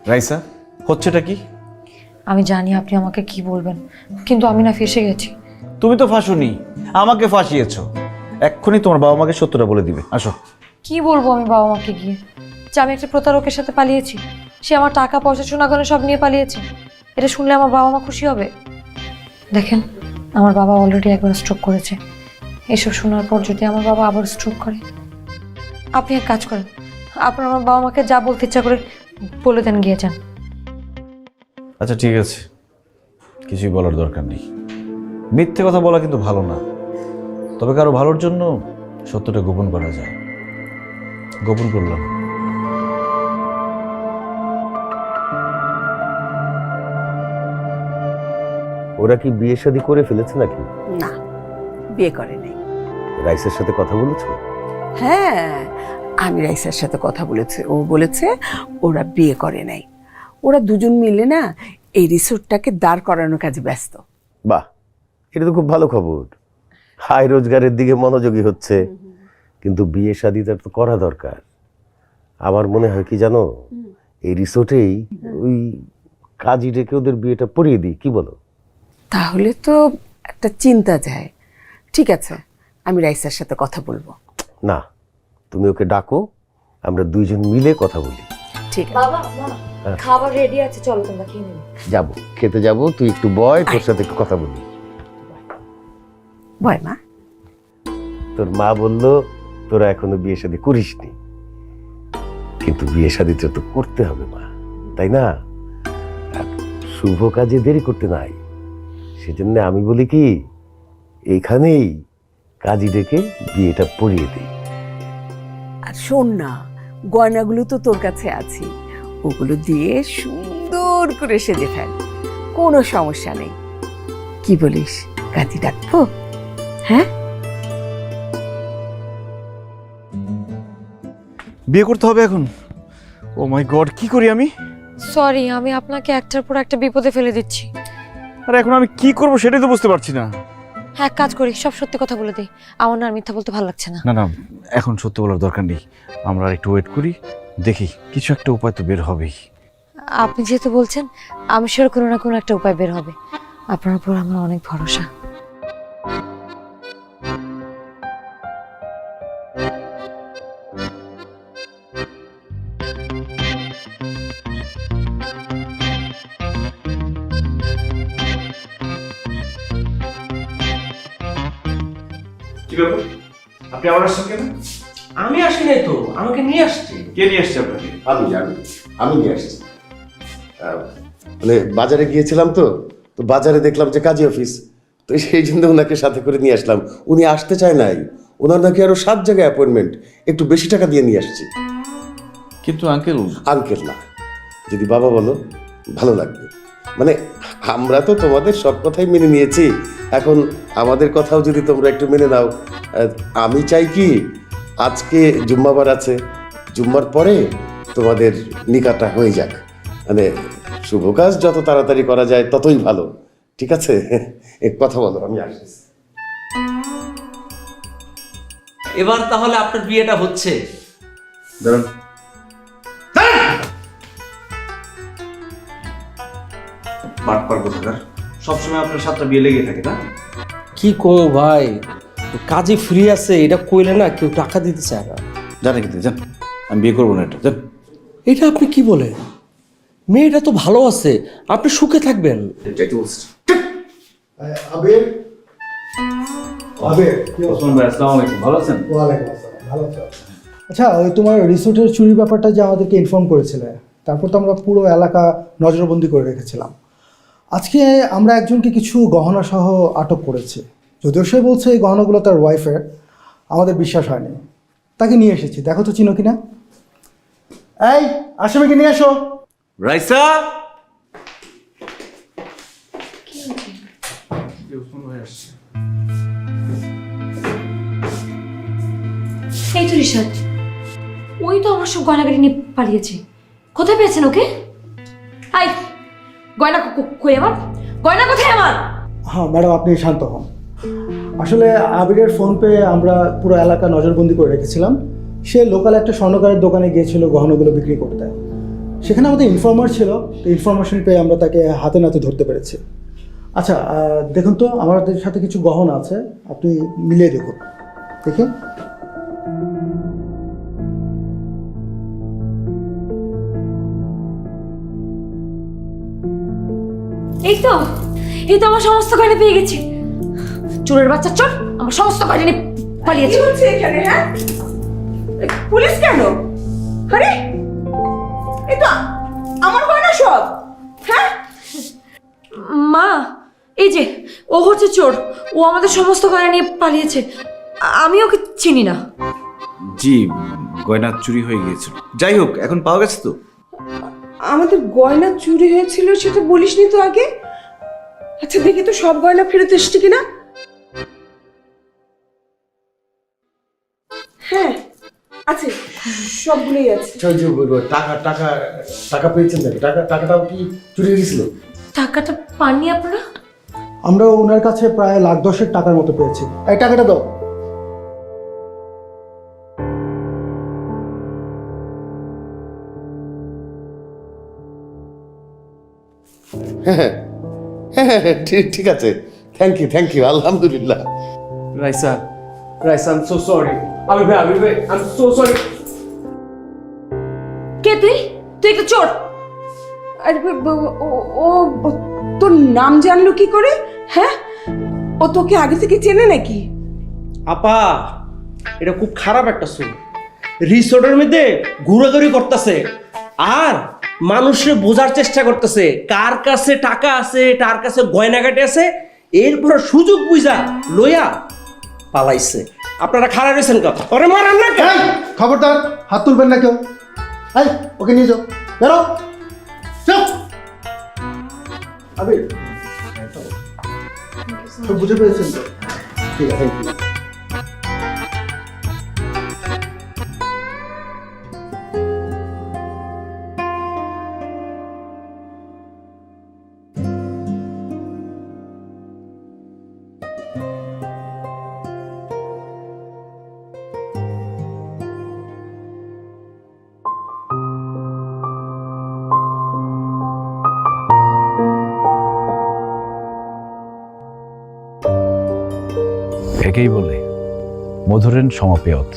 Speaker 7: রাইসা, হচ্ছেটা কি?
Speaker 3: আমি জানি আপনি আমাকে কি বলবেন, কিন্তু আমি না ফেসে গেছি।
Speaker 7: তুমি তো ফাঁসুনি, আমাকে ফাঁসিয়েছো। এক্ষুনি তোমার বাবা মাকে সত্যটা বলে দিবে। আসো।
Speaker 3: কি বলবো আমি বাবা মাকে গিয়ে যে আমি একটা প্রতারকের সাথে পালিয়েছি, সে আমার টাকা পয়সা সোনাগয়না সব নিয়ে পালিয়েছে? এটা শুনলে আমার বাবা মা খুশি হবে? দেখেন, আমার বাবা অলরেডি একবার স্ট্রোক করেছে। এসব শোনার পর যদি আমার বাবা আবার স্ট্রোক করে, আপনি এক কাজ করেন, আপনার আমার বাবা মাকে যা বলতে ইচ্ছা করে বলে দেন, গিয়ে যান।
Speaker 7: আচ্ছা ঠিক আছে, কিছুই বলার দরকার নেই। মিথ্যে কথা বলা কিন্তু ভালো না, তবে কারো ভালোর জন্য সত্যটা গোপন করা যায়। গোপন করলাম।
Speaker 8: ওরা কি বিয়ে শাদী করে ফেলেছে নাকি?
Speaker 9: না, বিয়ে করে নাই।
Speaker 8: রাইসের সাথে কথা বলেছো?
Speaker 9: হ্যাঁ, আমি রাইসার সাথে কথা বলেছি। ও বলেছে ওরা বিয়ে করে নাই। ওরা দুজন মিলে না এই রিসোর্টটাকে দাঁড় করানোর কাজে ব্যস্ত।
Speaker 8: বাহ, এটা তো খুব ভালো খবর। হাই রোজগারের দিকে মনোযোগী হচ্ছে, কিন্তু বিয়ে শাদীটা তো করা দরকার। আমার মনে হয় কি জানো, এই রিসোর্টেই ওই কাজী ডেকে ওদের বিয়েটা পড়িয়ে দিই, কি বলো?
Speaker 9: তাহলে তো একটা চিন্তা যায়। ঠিক আছে, আমি রাইসার সাথে কথা বলবো।
Speaker 8: না, তুমি ওকে ডাকো, আমরা দুইজন মিলে কথা বলি।
Speaker 9: ঠিক আছে
Speaker 3: বাবা, মা, খাবার রেডি আছে, চলো তোমরা খেয়ে নেবে।
Speaker 8: যাবো, খেতে যাবো, তুই একটু বয়, তোর সাথে একটু কথা বলি।
Speaker 9: বয় মা।
Speaker 8: তোর মা বললো তোরা এখনো বিয়ে শাদী করিসনি, কিন্তু বিয়ে শাদীটা তো করতে হবে মা, তাই না? আর শুভ কাজে দেরি করতে নাই। সেজন্য আমি বলি কি, এইখানেই কাজী ডেকে বিয়েটা পড়িয়ে দিই।
Speaker 9: আর শোন না, গয়নাগুলো তো তোর কাছে আছে, ওগুলো দিয়ে সুন্দর করে সেজে ফেল, কোনো সমস্যা নেই। কি বলিস, কাজী ডাকবো? হ্যাঁ,
Speaker 7: বিয়ে করতে হবে এখন? ও মাই গড, কি করি আমি?
Speaker 3: সরি, আমি আপনাকে একটার পর একটা বিপদে ফেলে দিচ্ছি।
Speaker 7: আর এখন আমি কি করব সেটাই তো বুঝতে পারছি না।
Speaker 3: এক কাজ করি, সব সত্যি কথা বলে দিই। আমার না আর মিথ্যা বলতে ভালো লাগছে না।
Speaker 7: না না, এখন সত্যি বলার দরকার নেই, আমরা আর একটু ওয়েট করি, দেখি কিছু একটা উপায় তো বের হবেই।
Speaker 3: আপনি যেহেতু বলছেন, আমি শিওর কোনো না কোনো একটা উপায় বের হবে। আপনার উপর আমার অনেক ভরসা।
Speaker 7: কি ব্যাপার, আপনি আবার আসছেন কেন?
Speaker 1: আমি আসি নাই তো, আমাকে নিয়ে আসছি।
Speaker 7: কে নিয়ে আসছে আপনাকে?
Speaker 8: আমি নিয়ে আসছি। মানে বাজারে গিয়েছিলাম তো বাজারে দেখলাম যে কাজী অফিস, তো সেই জন্য ওনাকে সাথে করে নিয়ে আসলাম। উনি আসতে চায় নাই, ওনার নাকি আরো 7 জায়গায় অ্যাপয়েন্টমেন্ট, একটু বেশি টাকা দিয়ে নিয়ে আসছি।
Speaker 7: কিন্তু আঙ্কেল।
Speaker 8: আঙ্কেল না, যদি বাবা বলো ভালো লাগবে। মানে আমরা তো তোমাদের সব কথাই মেনে নিয়েছি, এখন আমাদের কথাও যদি তোমরা একটু মেনে নাও। আমি চাই কি, আজকে জুম্মাবার আছে, জুম্মার পরে তোমাদের নিকাটা হয়ে যাক। মানে শুভ কাজ যত তাড়াতাড়ি করা যায় ততই ভালো, ঠিক আছে? এক কথা বলো, আমি আসছি।
Speaker 1: এবার তাহলে আপনার বিয়েটা হচ্ছে।
Speaker 7: দাঁড়ান, বাটপার কোথাকার, সবসময় আপনার 7টা বিয়ে লেগে থাকে না?
Speaker 1: কি কমো ভাই, কাজে ফ্রি আছে, এটা কইলে না কেউ টাকা দিতে চায় না।
Speaker 7: জানে কিন্তু জান, আমি বিয়ে করবো না, এটা জান।
Speaker 1: এটা আপনি কি বলেন? মেয়েটা তো ভালো আছে, আপনি সুখে থাকবেন।
Speaker 8: আবির,
Speaker 7: ওসমান ভাই আসসালামু আলাইকুম, ভালো আছেন?
Speaker 5: ভালো আছো? আচ্ছা, ওই তোমার রিসোর্টের চুরি ব্যাপারটা যে আমাদেরকে ইনফর্ম করেছিলে, তারপর তো আমরা পুরো এলাকা নজরবন্দি করে রেখেছিলাম। আজকে আমরা একজনকে কিছু গহনা সহ আটক করেছি। যদিও সে বলছে এই গহনাগুলো তার ওয়াইফের, আমাদের বিশ্বাস হয়নি। তাকে নিয়ে এসেছি, দেখো তো চিনো কিনা। এই আসামিকে নিয়ে আসো।
Speaker 7: রাইসা,
Speaker 3: এই তো রিশাদ, ওই তো আমার সব গয়নাগাড়ি নিয়ে পালিয়েছে। কোথায় পেয়েছেন ওকে? আই, গয়না কই আমার? গয়না কোথায় আমার?
Speaker 5: হ্যাঁ ম্যাডাম, আপনি শান্ত হন। আসলে আবিরের ফোন পেয়ে আমরা পুরো এলাকা নজরবন্দি করে রেখেছিলাম। সে লোকাল একটা স্বর্ণকারের দোকানে গিয়েছিল গহনাগুলো বিক্রি করতে। সেখানে আমাদের ইনফর্মার ছিল, তো ইনফরমেশন পেয়ে আমরা তাকে হাতে নাতে ধরতে পেরেছি। আচ্ছা, দেখুন তো আমাদের সাথে কিছু গহনা আছে, আপনি মিলিয়ে দেখুন। দেখি।
Speaker 3: এই তো আমার সমস্ত গয়না পেয়ে গেছি। চোরের বাচ্চা চোর আমার সমস্ত গয়না নিয়ে পালিয়েছে।
Speaker 9: কি হচ্ছে এখানে? হ্যাঁ, পুলিশ কেন? আরে এই তো আমার গয়না সব। হ্যাঁ
Speaker 3: মা, এই যে ও হচ্ছে চোর, ও আমাদের সমস্ত গয়না নিয়ে পালিয়েছে। আমি ওকে চিনি না।
Speaker 7: জি, গয়না চুরি হয়ে গিয়েছিল। যাই হোক, এখন পাওয়া গেছে তো?
Speaker 9: আমাদের গয়না চুরি হয়েছিল সেটা বলিসনি তো আগে। আচ্ছা দেখি তো সব গয়না ফেরত এসছে কিনা। হ্যাঁ আছে, সবগুলোই আছে।
Speaker 8: টাকা টাকা টাকা পেয়েছেন নাকি? টাকাটাও কি চুরি গেছিল?
Speaker 3: টাকাটা পাননি আপনারা?
Speaker 5: আমরা ওনার কাছে প্রায় $1,10,000 টাকার মতো পেয়েছি। এই টাকাটা দাও।
Speaker 8: হ্যাঁ ঠিক আছে, থ্যাংক ইউ আলহামদুলিল্লাহ।
Speaker 1: Raisa, I am so sorry. আমি ভাই, আই এম সো সরি।
Speaker 3: কে তুই? তুই একটা চোর।
Speaker 9: আরে ও তোর নাম জানলো কি করে? হ্যাঁ, ও তোকে আগে থেকে চেনে নাকি?
Speaker 1: আপা, এটা খুব খারাপ একটা সুর। রিসোর্টের মধ্যে ঘোরাঘুরি করতেছে আর মানুষের বোঝার চেষ্টা করতেছে কার কাছে টাকা আছে, কার কাছে গয়নাগাটি আছে। এরপর সুযোগ বুঝা লইয়া পালাইছে। আপনারা খারাপ রয়েছেন কথা ওরে মারান না কেন?
Speaker 5: খবরদার, হাত তুলবেন না কেউ। এই ওকে নিয়ে যাও, বেরো। চুপ। আবির, সব বুঝে পেয়েছেন তো? ঠিক আছে, থ্যাংক ইউ।
Speaker 2: একেই বলে মধুরেন সমাপেয়ত,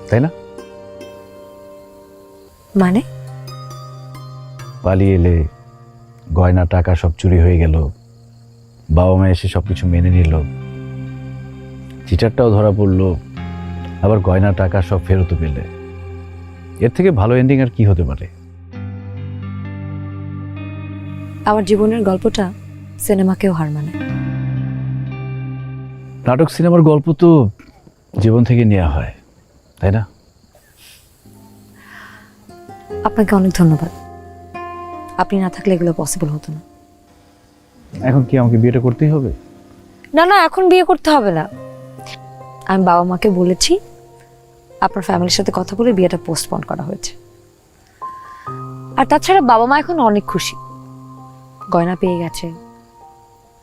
Speaker 2: তাই না?
Speaker 3: মানে
Speaker 2: পালিয়ে এলে, গয়না টাকা সব চুরি হয়ে গেল, বাবা মা এসে সবকিছু মেনে নিল, চিটারটাও ধরা পড়লো, আবার গয়না টাকা সব ফেরত পেলে। এর থেকে ভালো এন্ডিং আর কি হতে পারে?
Speaker 3: আমার জীবনের গল্পটা সিনেমাকেও হার মানে।
Speaker 2: নাটক সিনেমার গল্প তো জীবন থেকে নেওয়া হয়, তাই না?
Speaker 3: আপনাকে অনেক ধন্যবাদ। আপনি না থাকলে এগুলো পসিবল হতো না।
Speaker 2: এখন কি আমাকে বিয়েটা করতেই হবে?
Speaker 3: না না, এখন বিয়ে করতে হবে না। আমি বাবা মাকে বলেছি, আপনার ফ্যামিলির সাথে কথা বলে বিয়েটা পোস্টপোন করা হয়েছে। আর তাছাড়া বাবা মা এখন অনেক খুশি, গয়না পেয়ে গেছে।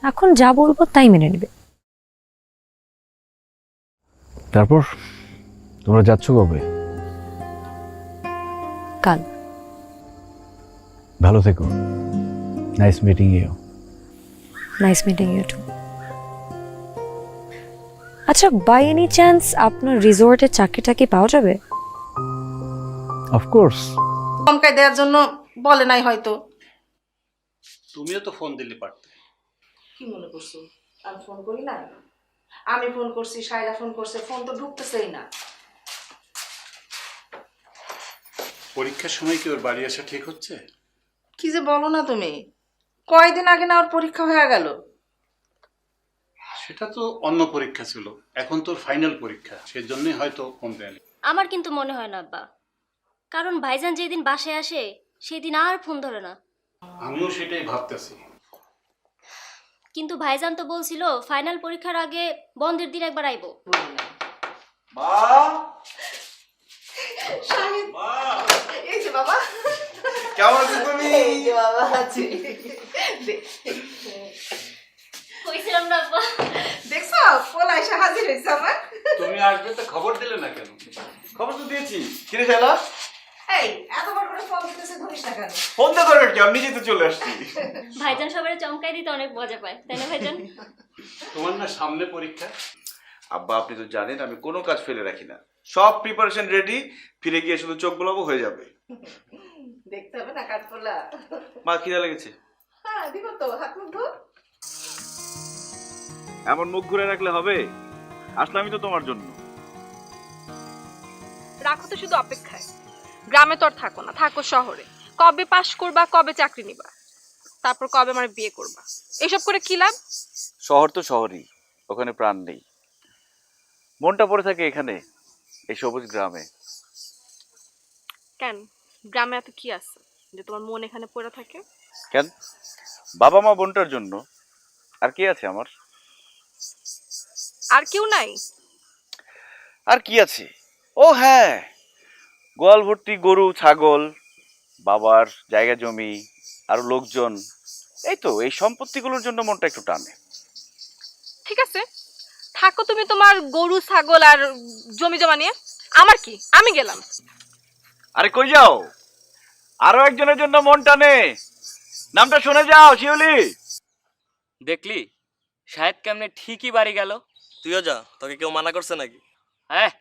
Speaker 3: এখন যা বলবো তাই মেনে নেবে।
Speaker 2: তারপর তোমরা যাচ্ছ কবে?
Speaker 3: কাল।
Speaker 2: ভালো থেকো। Nice meeting you.
Speaker 3: Nice meeting you too. আচ্ছা, বাই এনি চান্স আপনার রিসোর্টে চাকরিটা কি পাওয়া যাবে?
Speaker 2: অফকোর্স।
Speaker 10: চমকাই দেওয়ার জন্য বলে নাই হয়তো।
Speaker 1: তুমিও তো ফোন দিলে পারতে।
Speaker 10: কি মনে করছো আমি ফোন করি না? আমি ফোন করছি, শায়লা ফোন করছে, ফোন তো ঢুকতেছেই না।
Speaker 11: পরীক্ষার সময় কি ওর বাড়ি আসা ঠিক হচ্ছে?
Speaker 10: কি যে বলো না তুমি, কয়দিন আগে না ওর পরীক্ষা হয়ে গেল।
Speaker 11: সেটা তো অন্য পরীক্ষা ছিল, এখন তোর ফাইনাল পরীক্ষা, সেজন্যই হয়তো ফোন দেয়নি।
Speaker 12: আমার কিন্তু মনে হয় না আব্বা, কারণ ভাইজান যেদিন বাসায় আসে সেদিন আর ফোন ধরে না।
Speaker 11: আমিও সেটাই ভাবতেছি।
Speaker 12: কিন্তু ভাইজান তো বলছিল ফাইনাল পরীক্ষার আগে বন্ধের দিন একবার আইবো।
Speaker 10: এই যে বাবা,
Speaker 8: কেমন আছো তুমি?
Speaker 10: এই যে বাবা আছি।
Speaker 12: কইছিলাম না আব্বা।
Speaker 10: দেখছো পোলা এসে হাজির হয়েছে আমার।
Speaker 11: তুমি আসবে তো খবর দিলে না কেন?
Speaker 8: খবর তো দিয়েছি। কিরে শায়লা?
Speaker 10: এই এতবার করে ফোন দিতেছে, ধরিস না কেন?
Speaker 8: ফোন দে দরকার কি, আমি নিজেই তো চলে আসছি।
Speaker 12: ভাইজান সবাই চমকাই দিতে অনেক মজা পায়, তাই না ভাইজান?
Speaker 11: তোমার না সামনে পরীক্ষা।
Speaker 2: আব্বা আপনি তো জানেন আমি কোনো কাজ ফেলে রাখি না, সব প্রিপারেশন রেডি, ফিরে গিয়ে শুধু চোখ বোলাবো হয়ে যাবে।
Speaker 10: দেখতে হবে না কাঠপোলা?
Speaker 2: মা খিদা লেগেছে।
Speaker 10: হ্যাঁ দিব তো, হাত মুখ ধো।
Speaker 2: এমন মুখ ঘুরে রাখলে হবে? আসলে আমি তো তোমার জন্য।
Speaker 13: রাখো তো শুধু অপেক্ষায়। গ্রামে তো আর থাকো না, থাকো শহরে। কবে পাশ করবা, কবে চাকরি নিবা, তারপর কবে আমার বিয়ে করবা, এইসব করে কি লাভ?
Speaker 2: শহর তো শহরই, ওখানে প্রাণ নেই। মনটা পড়ে থাকে এখানে, এই সবুজ গ্রামে।
Speaker 13: কেন, গ্রামে এত কি আছে যে তোমার মন এখানে পড়ে থাকে?
Speaker 2: কেন, বাবা মা বোনটার জন্য। আর কি আছে আমার?
Speaker 13: আর কেউ নাই?
Speaker 2: আর কি আছে, ও হ্যাঁ, গোয়াল ভর্তি গরু ছাগল, বাবার জায়গা জমি, আর লোকজন, এই তো এই সম্পত্তিগুলোর জন্য মনটা একটু টানে।
Speaker 13: ঠিক আছে, থাকো তুমি তোমার গরু ছাগল আর জমি জমা নিয়ে। আমার কি, আমি গেলাম।
Speaker 2: আরে কই যাও? আরো একজনের জন্য মন টানে, নামটা শুনে যাও, শিউলি।
Speaker 1: দেখলি শাহেদ কেমনে ঠিকই বাড়ি গেল।
Speaker 14: তুইও যা, তোকে কেউ মানা করছে নাকি?
Speaker 1: হ্যাঁ,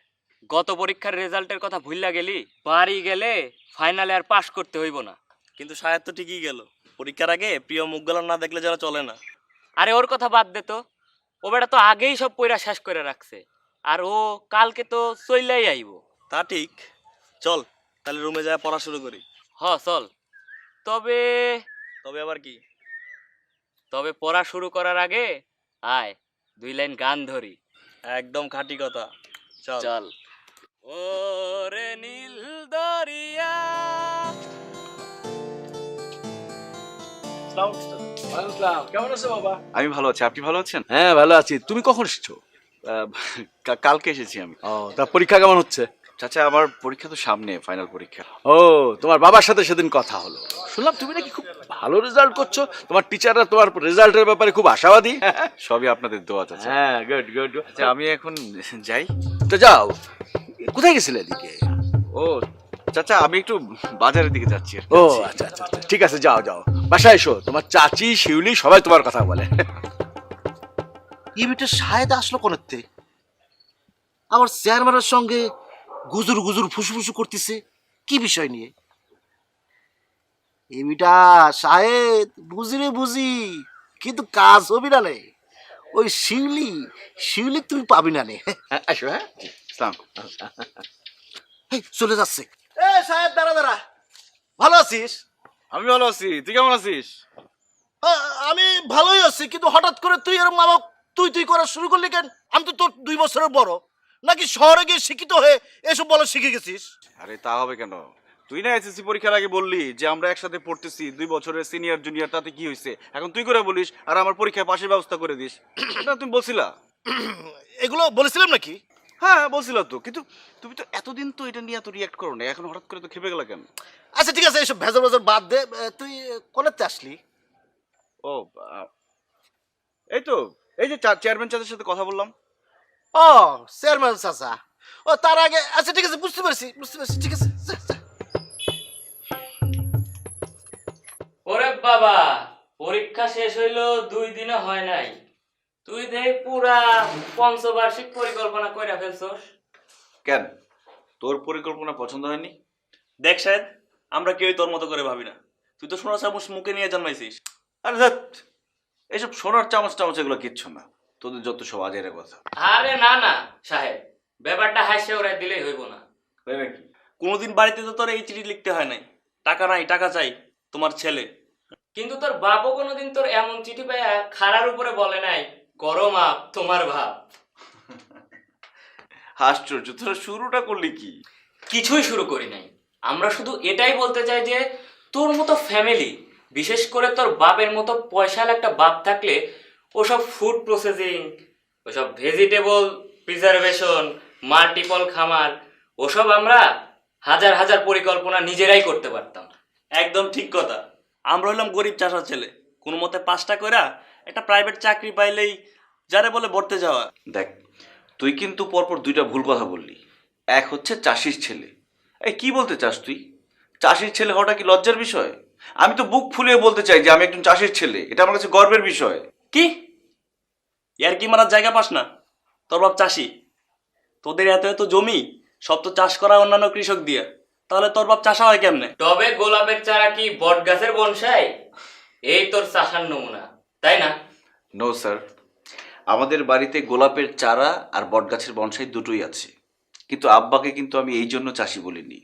Speaker 1: গত পরীক্ষার রেজাল্টের কথা ভুললা গেলি। বাড়ি গেলে ফাইনালে আর পাশ করতে হইব না।
Speaker 14: কিন্তু শায়দ তো ঠিকই গেল। পরীক্ষার আগে প্রিয় মুখগুলো না দেখলে যারা চলে না।
Speaker 1: আরে ওর কথা বাদ দে তো, ও বেটা তো আগেই সব পয়রা শেষ করে রাখছে, আর ও কালকে তো চইলাই আইব।
Speaker 14: তা ঠিক, চল তাহলে রুমে যায় পড়া শুরু করি।
Speaker 1: হ চল। তবে
Speaker 14: তবে আবার কি?
Speaker 1: তবে পড়া শুরু করার আগে আয় 2 লাইন গান ধরি।
Speaker 14: একদম খাঁটি কথা, চল
Speaker 1: চল। ওরে নীল দরিয়া।
Speaker 7: কেমন আছো বাবা?
Speaker 2: আমি ভালো আছি, আপনি ভালো আছেন?
Speaker 7: হ্যাঁ ভালো আছি। তুমি কখন এসেছো?
Speaker 2: কালকে এসেছি আমি।
Speaker 7: ও, তা পরীক্ষা কেমন হচ্ছে?
Speaker 2: চাচা আমার পরীক্ষা তো সামনে, ফাইনাল পরীক্ষা।
Speaker 7: ও, তোমার বাবার সাথে সেদিন কথা হলো, শুনলাম তুমি নাকি খুব ভালো রেজাল্ট করছো। তোমার টিচাররা তোমার রেজাল্টের ব্যাপারে খুব আশাবাদী।
Speaker 2: সবই আপনাদের দোয়া চাচা।
Speaker 7: হ্যাঁ, গুড গুড।
Speaker 2: আচ্ছা আমি এখন যাই।
Speaker 7: তো যাও, কোথায় গেছিলে এদিকে?
Speaker 2: ও চাচা আমি একটু বাজারের দিকে যাচ্ছি আর কি।
Speaker 7: ও আচ্ছা আচ্ছা আচ্ছা, ঠিক আছে, যাও যাও, বাসায় এসো। তোমার চাচি শিউলি সবাই তোমার কথা বলে।
Speaker 14: এই বেটা শায়দ আসলো কোনতে? আমার চেয়ারম্যানের সঙ্গে গুজুর গুজুর ফুসফুসু করতেছে, কি বিষয় নিয়ে? এই বেটা শায়দ বুঝি রে বুঝি, কিন্তু কাজ হবি না নে। ওই শিউলি শিউলি তুমি পাবি না নে।
Speaker 2: আসো। হ্যাঁ আসসালাম।
Speaker 14: এই, চলে যাচ্ছে। এ শায়দ দাঁড়া দাঁড়া, ভালো আছিস?
Speaker 2: আমি ভালো আছি, তুই কেমন আছিস?
Speaker 14: আমি ভালোই আছি, কিন্তু হঠাৎ করে তুই এরকম মা বাপ তুই তুই করা শুরু করলি কেন? আমি তো তোর 2 বছরের বড়, নাকি শহরে গিয়ে শিক্ষিত হয়ে এসব বলা শিখে গেছিস?
Speaker 2: আরে তা হবে কেন? তুই না এসএসসি পরীক্ষার আগে বললি যে আমরা একসাথে পড়তেছি, 2 বছরের সিনিয়র জুনিয়র, তাতে কি হয়েছে? এখন তুই করে বলিস আর আমার পরীক্ষায় পাশের ব্যবস্থা করে দিস। এটা তুমি বলছিলা?
Speaker 14: এগুলো বলেছিলাম নাকি?
Speaker 2: হ্যাঁ বলছিল তো, কিন্তু তুমি তো এতদিন তো এটা নিয়ে এত রিয়াক্ট করো না, এখন হঠাৎ করে তো খেপে গেলা কেন?
Speaker 14: আচ্ছা ঠিক আছে, এসব ভেজা ভেজা বাদ দে। তুই কোনেতে আসলি?
Speaker 2: ও এই তো, এই যে চেয়ারম্যান চাচার সাথে কথা বললাম।
Speaker 14: ও চেয়ারম্যান চাচা, ও তার আগে, আচ্ছা ঠিক আছে, বুঝতে পারছি, ঠিক আছে, যা, যা।
Speaker 1: ওরে বাবা, পরীক্ষা শেষ হইলো 2 দিনও হয় নাই, তুই দেখ পুরা পঞ্চবার্ষিক পরিকল্পনা কইরা ফেলছস।
Speaker 2: কেন, তোর পরিকল্পনা পছন্দ হয়নি?
Speaker 14: দেখ শায়দ, আমরা কেউই তোর মতো করে ভাবি না। তুই তো সোনা চামচ মুখে নিয়ে জন্মাইছিস।
Speaker 2: আরে ধ্যাৎ, এসব সোনার চামচ টামচ এগুলো কিচ্ছু না।
Speaker 7: তোদের যত সব আজের কথা।
Speaker 15: আরে না না সাহেব, ব্যাপারটা হাসে ওরাই দিলেই হইব না।
Speaker 7: কি
Speaker 15: কোনোদিন বাড়িতে তো তোর এই চিঠি লিখতে হয় নাই, টাকা নাই টাকা চাই তোমার ছেলে। কিন্তু তোর বাপও কোনোদিন তোর এমন চিঠি পাইয়া খাড়ার উপরে বলে নাই করো মাপ তোমার ভাব।
Speaker 7: আশ্চর্য, তোরা শুরুটা করলি কি?
Speaker 15: কিছুই শুরু করি নাই, আমরা শুধু এটাই বলতে চাই যে তোর মতো ফ্যামিলি, বিশেষ করে তোর বাপের মতো পয়সাল একটা বাপ থাকলে ওসব ফুড প্রসেসিং, ওসব ভেজিটেবল প্রিজারভেশন, মাল্টিপল খামার, ওসব আমরা হাজার হাজার পরিকল্পনা নিজেরাই করতে পারতাম।
Speaker 16: একদম ঠিক কথা। আমরা হইলাম গরিব চাষার ছেলে, কোনো মতে 5টা কইরা একটা প্রাইভেট চাকরি পাইলেই যারে বলে বর্তে যাওয়া।
Speaker 7: দেখ, তুই কিন্তু পরপর দুইটা ভুল কথা বললি। এক হচ্ছে চাষির ছেলে। এই কি বলতে চাস তুই? চাষির ছেলে হওয়াটা কি লজ্জার বিষয়? আমি তো বুক ফুলিয়ে বলতে চাই যে আমি একজন চাষির ছেলে, এটা আমার কাছে গর্বের বিষয়।
Speaker 16: কি ইয়ার কি মারার জায়গা পাস না? তোর বাপ চাষি, তোদের এত এত জমি সব তো চাষ করা অন্যান্য কৃষক দিয়ে, তাহলে তোর বাপ চাষা হয় কেমনে?
Speaker 15: তবে গোলাপের চারা কি বট গাছের বনসাই? এই তোর চাষার নমুনা, তাই না?
Speaker 7: নো স্যার, আমাদের বাড়িতে গোলাপের চারা আর বটগাছের বনসাই দুটোই আছে। কিন্তু আব্বাকে কিন্তু আমি এই জন্য চাষি বলিনি।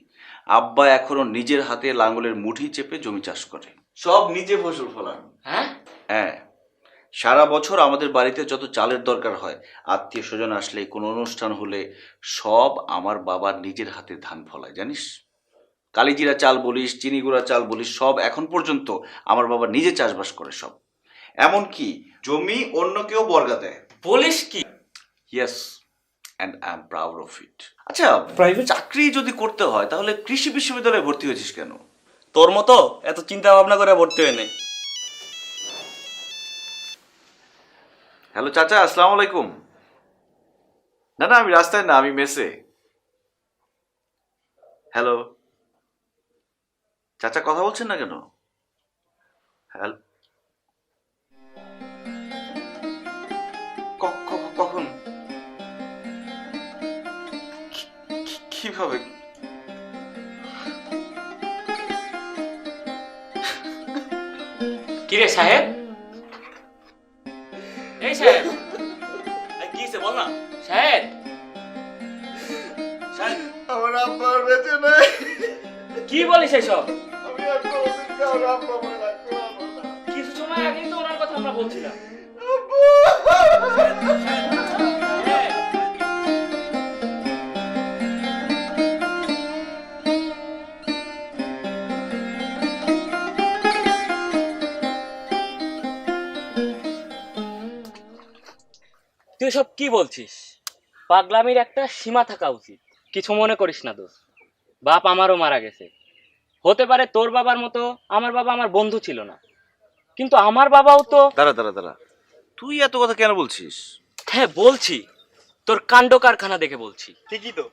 Speaker 7: আব্বা এখনো নিজের হাতে লাঙ্গলের মুঠি চেপে জমি চাষ করে, সব নিজে ফসল ফলান।
Speaker 15: হ্যাঁ
Speaker 7: হ্যাঁ, সারা বছর আমাদের বাড়িতে যত চালের দরকার হয়, আত্মীয় স্বজন আসলে, কোনো অনুষ্ঠান হলে, সব আমার বাবা নিজের হাতে ধান ফলায়, জানিস? কালিজিরা চাল বলিস, চিনি গুঁড়া চাল বলিস, সব এখন পর্যন্ত আমার বাবা নিজে চাষবাস করে সব। এমনকি জমি অন্য কেউ বর্গা দেয়।
Speaker 15: বলিস কি?
Speaker 7: Yes, and I am proud of it. আচ্ছা, প্রাইভেট চাকরি যদি করতে হয় তাহলে কৃষি বিশ্ববিদ্যালয়ে ভর্তি হয়েছিস কেন?
Speaker 16: তোর মতো এত চিন্তা ভাবনা করে ভর্তি হয় নাই।
Speaker 7: হ্যালো চাচা, আসসালামু আলাইকুম। না না, আমি রাস্তায় না, আমি মেসে। হ্যালো চাচা, কথা বলছেন না কেন? হ্যালো, কখন? কিভাবে?
Speaker 15: কিরে সাহেব? এই সাহেব,
Speaker 16: কি হইছে বল না?
Speaker 15: সাহেব
Speaker 14: আমার আব্বা আর বেঁচে নাই।
Speaker 15: কি বলিস এসব?
Speaker 14: আমি আর কোনোদিন কারোর আব্বা মনে রাখতে পারবো না।
Speaker 15: কিছু সময় আগেই তো ওনার কথা আমরা বলছিলাম। তুই সব কি বলছিস? পাগলামির একটা সীমা থাকা উচিত। কিছু মনে করিস না দোস্ত, বাপ আমারও মারা গেছে। হতে পারে তোর বাবার মতো আমার বাবা আমার বন্ধু ছিল না, কিন্তু আমার বাবাও তো।
Speaker 7: দাঁড়া, তুই এত কথা কেন বলছিস?
Speaker 15: হ্যাঁ বলছি, তোর কাণ্ড কারখানা দেখে বলছি।
Speaker 16: ঠিকই তো,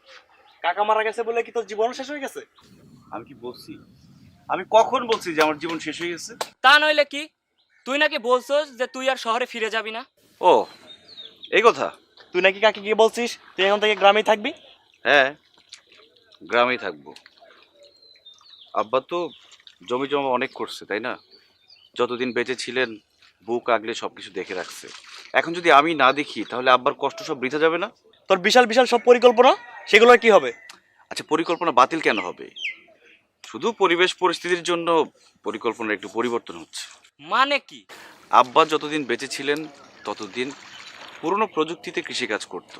Speaker 16: কাকা মারা গেছে বলে কি তোর জীবন শেষ হয়ে গেছে?
Speaker 7: আমি কি বলছি? আমি কখন বলছি যে আমার জীবন শেষ হয়ে গেছে?
Speaker 15: তা নইলে কি? তুই নাকি বলছস যে তুই আর শহরে ফিরে যাবি না।
Speaker 7: ও, এই কথা?
Speaker 16: তুই নাকি কাকে গিয়ে বলছিস তুই এখন থেকে গ্রামেই থাকবি?
Speaker 7: হ্যাঁ, গ্রামেই থাকবো। আব্বা তো জমি জমা অনেক করছে, তাই না? যতদিন বেঁচে ছিলেন বুক আগলে সবকিছু দেখে রাখছে। এখন যদি আমি না দেখি তাহলে আব্বার কষ্ট সব বৃথা যাবে না?
Speaker 16: তোর বিশাল বিশাল সব পরিকল্পনা, সেগুলোর কি হবে?
Speaker 7: আচ্ছা, পরিকল্পনা বাতিল কেন হবে? শুধু পরিবেশ পরিস্থিতির জন্য পরিকল্পনার একটু পরিবর্তন হচ্ছে।
Speaker 15: মানে কি?
Speaker 7: আব্বা যতদিন বেঁচে ছিলেন ততদিন পুরনো প্রযুক্তিতে কৃষিকাজ করত।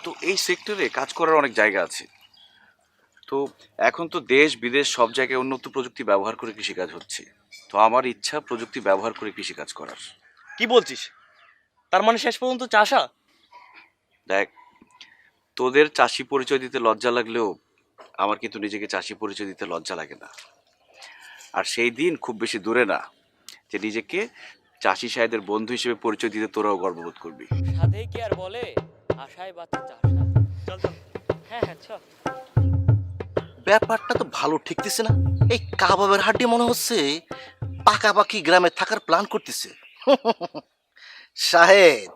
Speaker 7: তো এই সেক্টরে কাজ করার অনেক জায়গা আছে। তো এখন তো দেশ বিদেশ সব জায়গায় উন্নত প্রযুক্তি ব্যবহার করে কৃষিকাজ হচ্ছে। তো আমার ইচ্ছা প্রযুক্তি ব্যবহার করে কৃষিকাজ করার।
Speaker 16: কি বলছিস? তার মানে শেষ পর্যন্ত চাষা?
Speaker 7: দেখ, তোদের চাষি পরিচয় দিতে লজ্জা লাগলেও আমার কিন্তু নিজেকে চাষি পরিচয় দিতে লজ্জা লাগে না। আর সেই দিন খুব বেশি দূরে না যে নিজেকে চাষি সাহেবদের বন্ধু হিসেবে পরিচয় দিতে তোরাও গর্ববোধ করবি।
Speaker 15: সাধেই কি আর বলে, আশায় বাঁচে চাষা। চল চল। হ্যাঁ চল।
Speaker 14: ব্যাপারটা তো ভালো ঠেকতেছে না। এই কাবাবের হাড্ডি মনে হচ্ছে পাকাপাকি গ্রামে থাকার প্ল্যান করতেছে। সাহেব,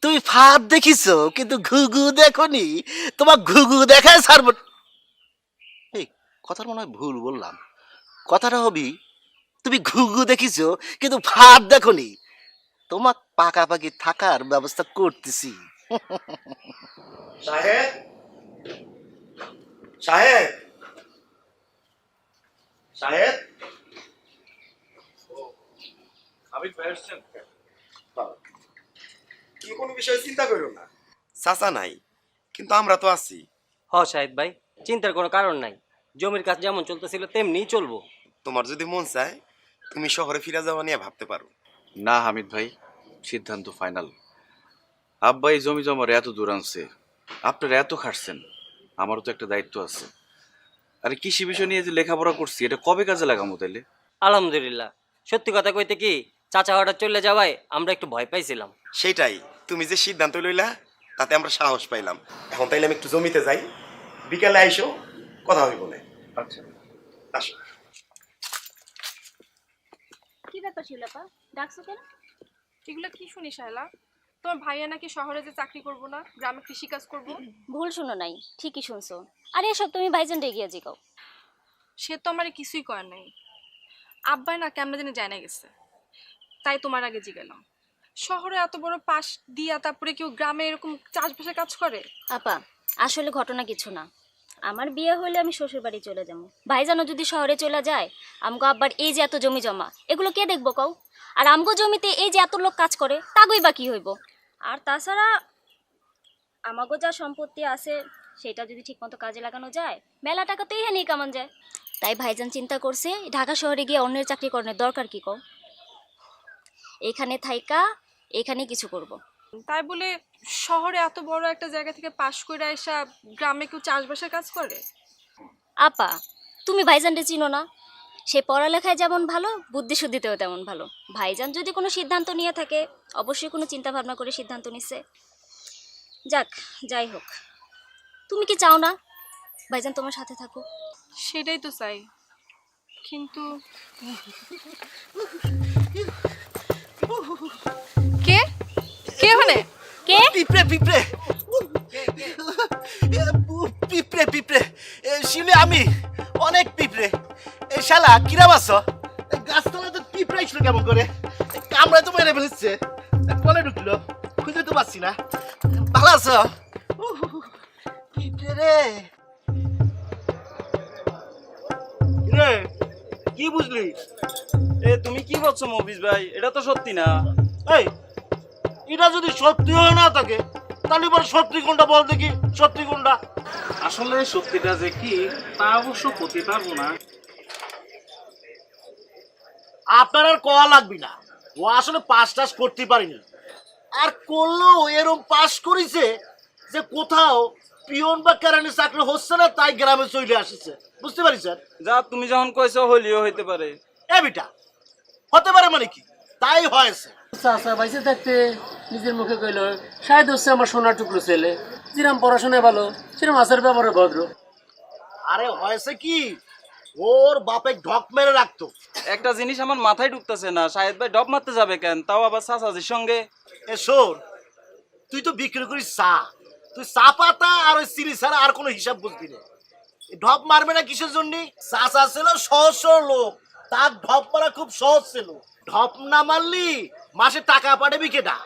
Speaker 14: তুমি ফাঁদ দেখিস কিন্তু ঘুঘু দেখনি। তোমার ঘুঘু দেখায় ছাড়ব। এই কথার মনে হয় ভুল বললাম। কথাটা হবি তুমি ঘুঘু দেখিস কিন্তু ফাঁদ দেখনি। তোমাক পাকাপাকি থাকার ব্যবস্থা করতেছি। সাহেব সাহেব সাহেব
Speaker 17: তুমি কোনো বিষয়ে চিন্তা করো না, চাচা নাই কিন্তু আমরা তো আছি।
Speaker 15: শাহিদ ভাই, চিন্তার কোনো কারণ নাই। জমির কাজ যেমন চলতেছিল তেমনিই চলবো।
Speaker 17: তোমার যদি মন চায় তুমি শহরে ফিরে যাওয়া নিয়ে ভাবতে পারো।
Speaker 2: না হামিদ ভাই, সিদ্ধান্ত ফাইনাল। আব্বা এই জমি জমার এত দূর আনছে, আপনারা এত খাটছেন, আমারও তো একটা দায়িত্ব আছে। আরে কৃষি বিষয় নিয়ে যে লেখাপড়া করছি, এটা কবে কাজে লাগামো তাইলে?
Speaker 15: আলহামদুলিল্লাহ, সত্যি কথা কইতে কি, চাচা হঠাৎ চলে যাওয়ায় আমরা একটু ভয় পাইছিলাম।
Speaker 17: সেটাই, তুমি যে সিদ্ধান্ত লইলা তাতে আমরা সাহস পাইলাম। এখন তাইলে আমি একটু জমিতে যাই, বিকালে আইসো, কথা হইব না। আচ্ছা আসো।
Speaker 12: কি ব্যাপার শিলাপা, ডাকছো কেন?
Speaker 13: এগুলো কি শুনি শায়লা? তোমার ভাইয়া নাকি শহরে যে চাকরি করবো না, গ্রামে কৃষিকাজ করবো।
Speaker 12: ভুল শুনো নাই, ঠিকই শুনছো। আরে এসব তুমি ভাইজান গিয়ে জিগাও।
Speaker 13: সে তো আমার কিছুই করার নাই। আব্বাই না কেমন জানি জানা গেছে, তাই তোমার আগে জিগালাম। শহরে এত বড় পাশ দিয়া তারপরে কেউ গ্রামে এরকম চাষবাসে কাজ করে?
Speaker 12: আপা, আসলে ঘটনা কিছু না। আমার বিয়ে হলে আমি শ্বশুর বাড়ি চলে যাবো। ভাইজানও যদি শহরে চলে যায়, আমগো আব্বার এই যে এত জমি জমা, এগুলো কে দেখবো কও? আর আমগো জমিতে এই যে এত লোক কাজ করে, তাগই বা কি হইব? আর তাছাড়া আমাগো যা সম্পত্তি আছে সেটা যদি ঠিকমতো কাজে লাগানো যায়, মেলা টাকা তো এখানে কামান যায়। তাই ভাইজান চিন্তা করছে ঢাকা শহরে গিয়ে অন্যের চাকরি করানোর দরকার কি কও? এখানে থাইকা এখানে কিছু করব।
Speaker 13: তাই বলে শহরে এত বড় একটা জায়গা থেকে পাশ করে আইসা গ্রামে কেউ চাষবাসের কাজ করে?
Speaker 12: আপা, তুমি ভাইজানকে চিনো না? সে পড়ালেখায় যেমন ভালো, বুদ্ধি শুদ্ধিতেও তেমন ভালো। ভাইজান যদি কোনো সিদ্ধান্ত নিয়ে থাকে, অবশ্যই কোনো চিন্তা ভাবনা করে সিদ্ধান্ত নিচ্ছে। যাক, যাই হোক, তুমি কি চাও না ভাইজান তোমার সাথে থাকুক?
Speaker 13: সেটাই তো চাই, কিন্তু কে কে ওখানে?
Speaker 12: কে?
Speaker 14: পিঁপড়ে পিঁপড়ে পিঁপড়ে পিঁপড়ে শিলে আমি অনেক পিঁপড়ে। এই শালা কিরাম আছো? গাছতলা তো পিঁপড়ে ছিল কেমন করে, কামড়ায় তো মেরে ফেলেছে, কলে ঢুকলো, খুঁজে তো পাচ্ছি না। ভালো আছো? পিঁপড়ে রে রে, কি বুঝলি?
Speaker 16: তুমি কি বলছো মফিজ ভাই? এটা তো সত্যি না।
Speaker 14: এই, এটা যদি সত্যি হয় না থাকে তাহলে এবার সত্যি কোনটা বল দেখি, সত্যি কোনটা?
Speaker 16: আসলে সত্যিটা যে কি তা অবশ্য করতে পারবো না।
Speaker 14: আপনার আর কয়া লাগবি না, ও আসলে পাস টাস করতে পারিনি। আর করলেও এরকম পাস করেছে যে কোথাও পিয়ন বা কেরানি চাকরি হচ্ছে না, তাই গ্রামে চলে আসছে। বুঝতে পারি স্যার?
Speaker 16: যা তুমি যখন কইছো হলিও হইতে পারে।
Speaker 14: এ বিটা, হতে পারে মানে কি? তাই হয়েছে।
Speaker 18: চাচা বাইসে থাকতে নিজের মুখে কইল শায়দ হচ্ছে আমার সোনার টুকরো ছেলে, যেরকম পড়াশোনায় ভালো সেরকম আচার ব্যাপারে ভদ্র।
Speaker 14: আরে হয়েছে কি, ওর বাপে ঢক মেরে রাখতো।
Speaker 16: একটা জিনিস আমার মাথায় ঢুকতেছে না, শাহেদ ভাই ডব মারতে যাবে কেন, তাও আবার চাচাজির সঙ্গে?
Speaker 14: এ শোন, তুই তো বিক্রি করিস চা, তুই চা পাতা আর ওই চিনি ছাড়া আর কোনো হিসাব বুঝবি না। ঢপ মারবে না কিসের জন্য? চাচা ছিল সহজ সরল লোক, তার ঢপ মারা খুব সহজ ছিল। ঢপ না মারলি মাসে টাকা পাঠাবি কেটা?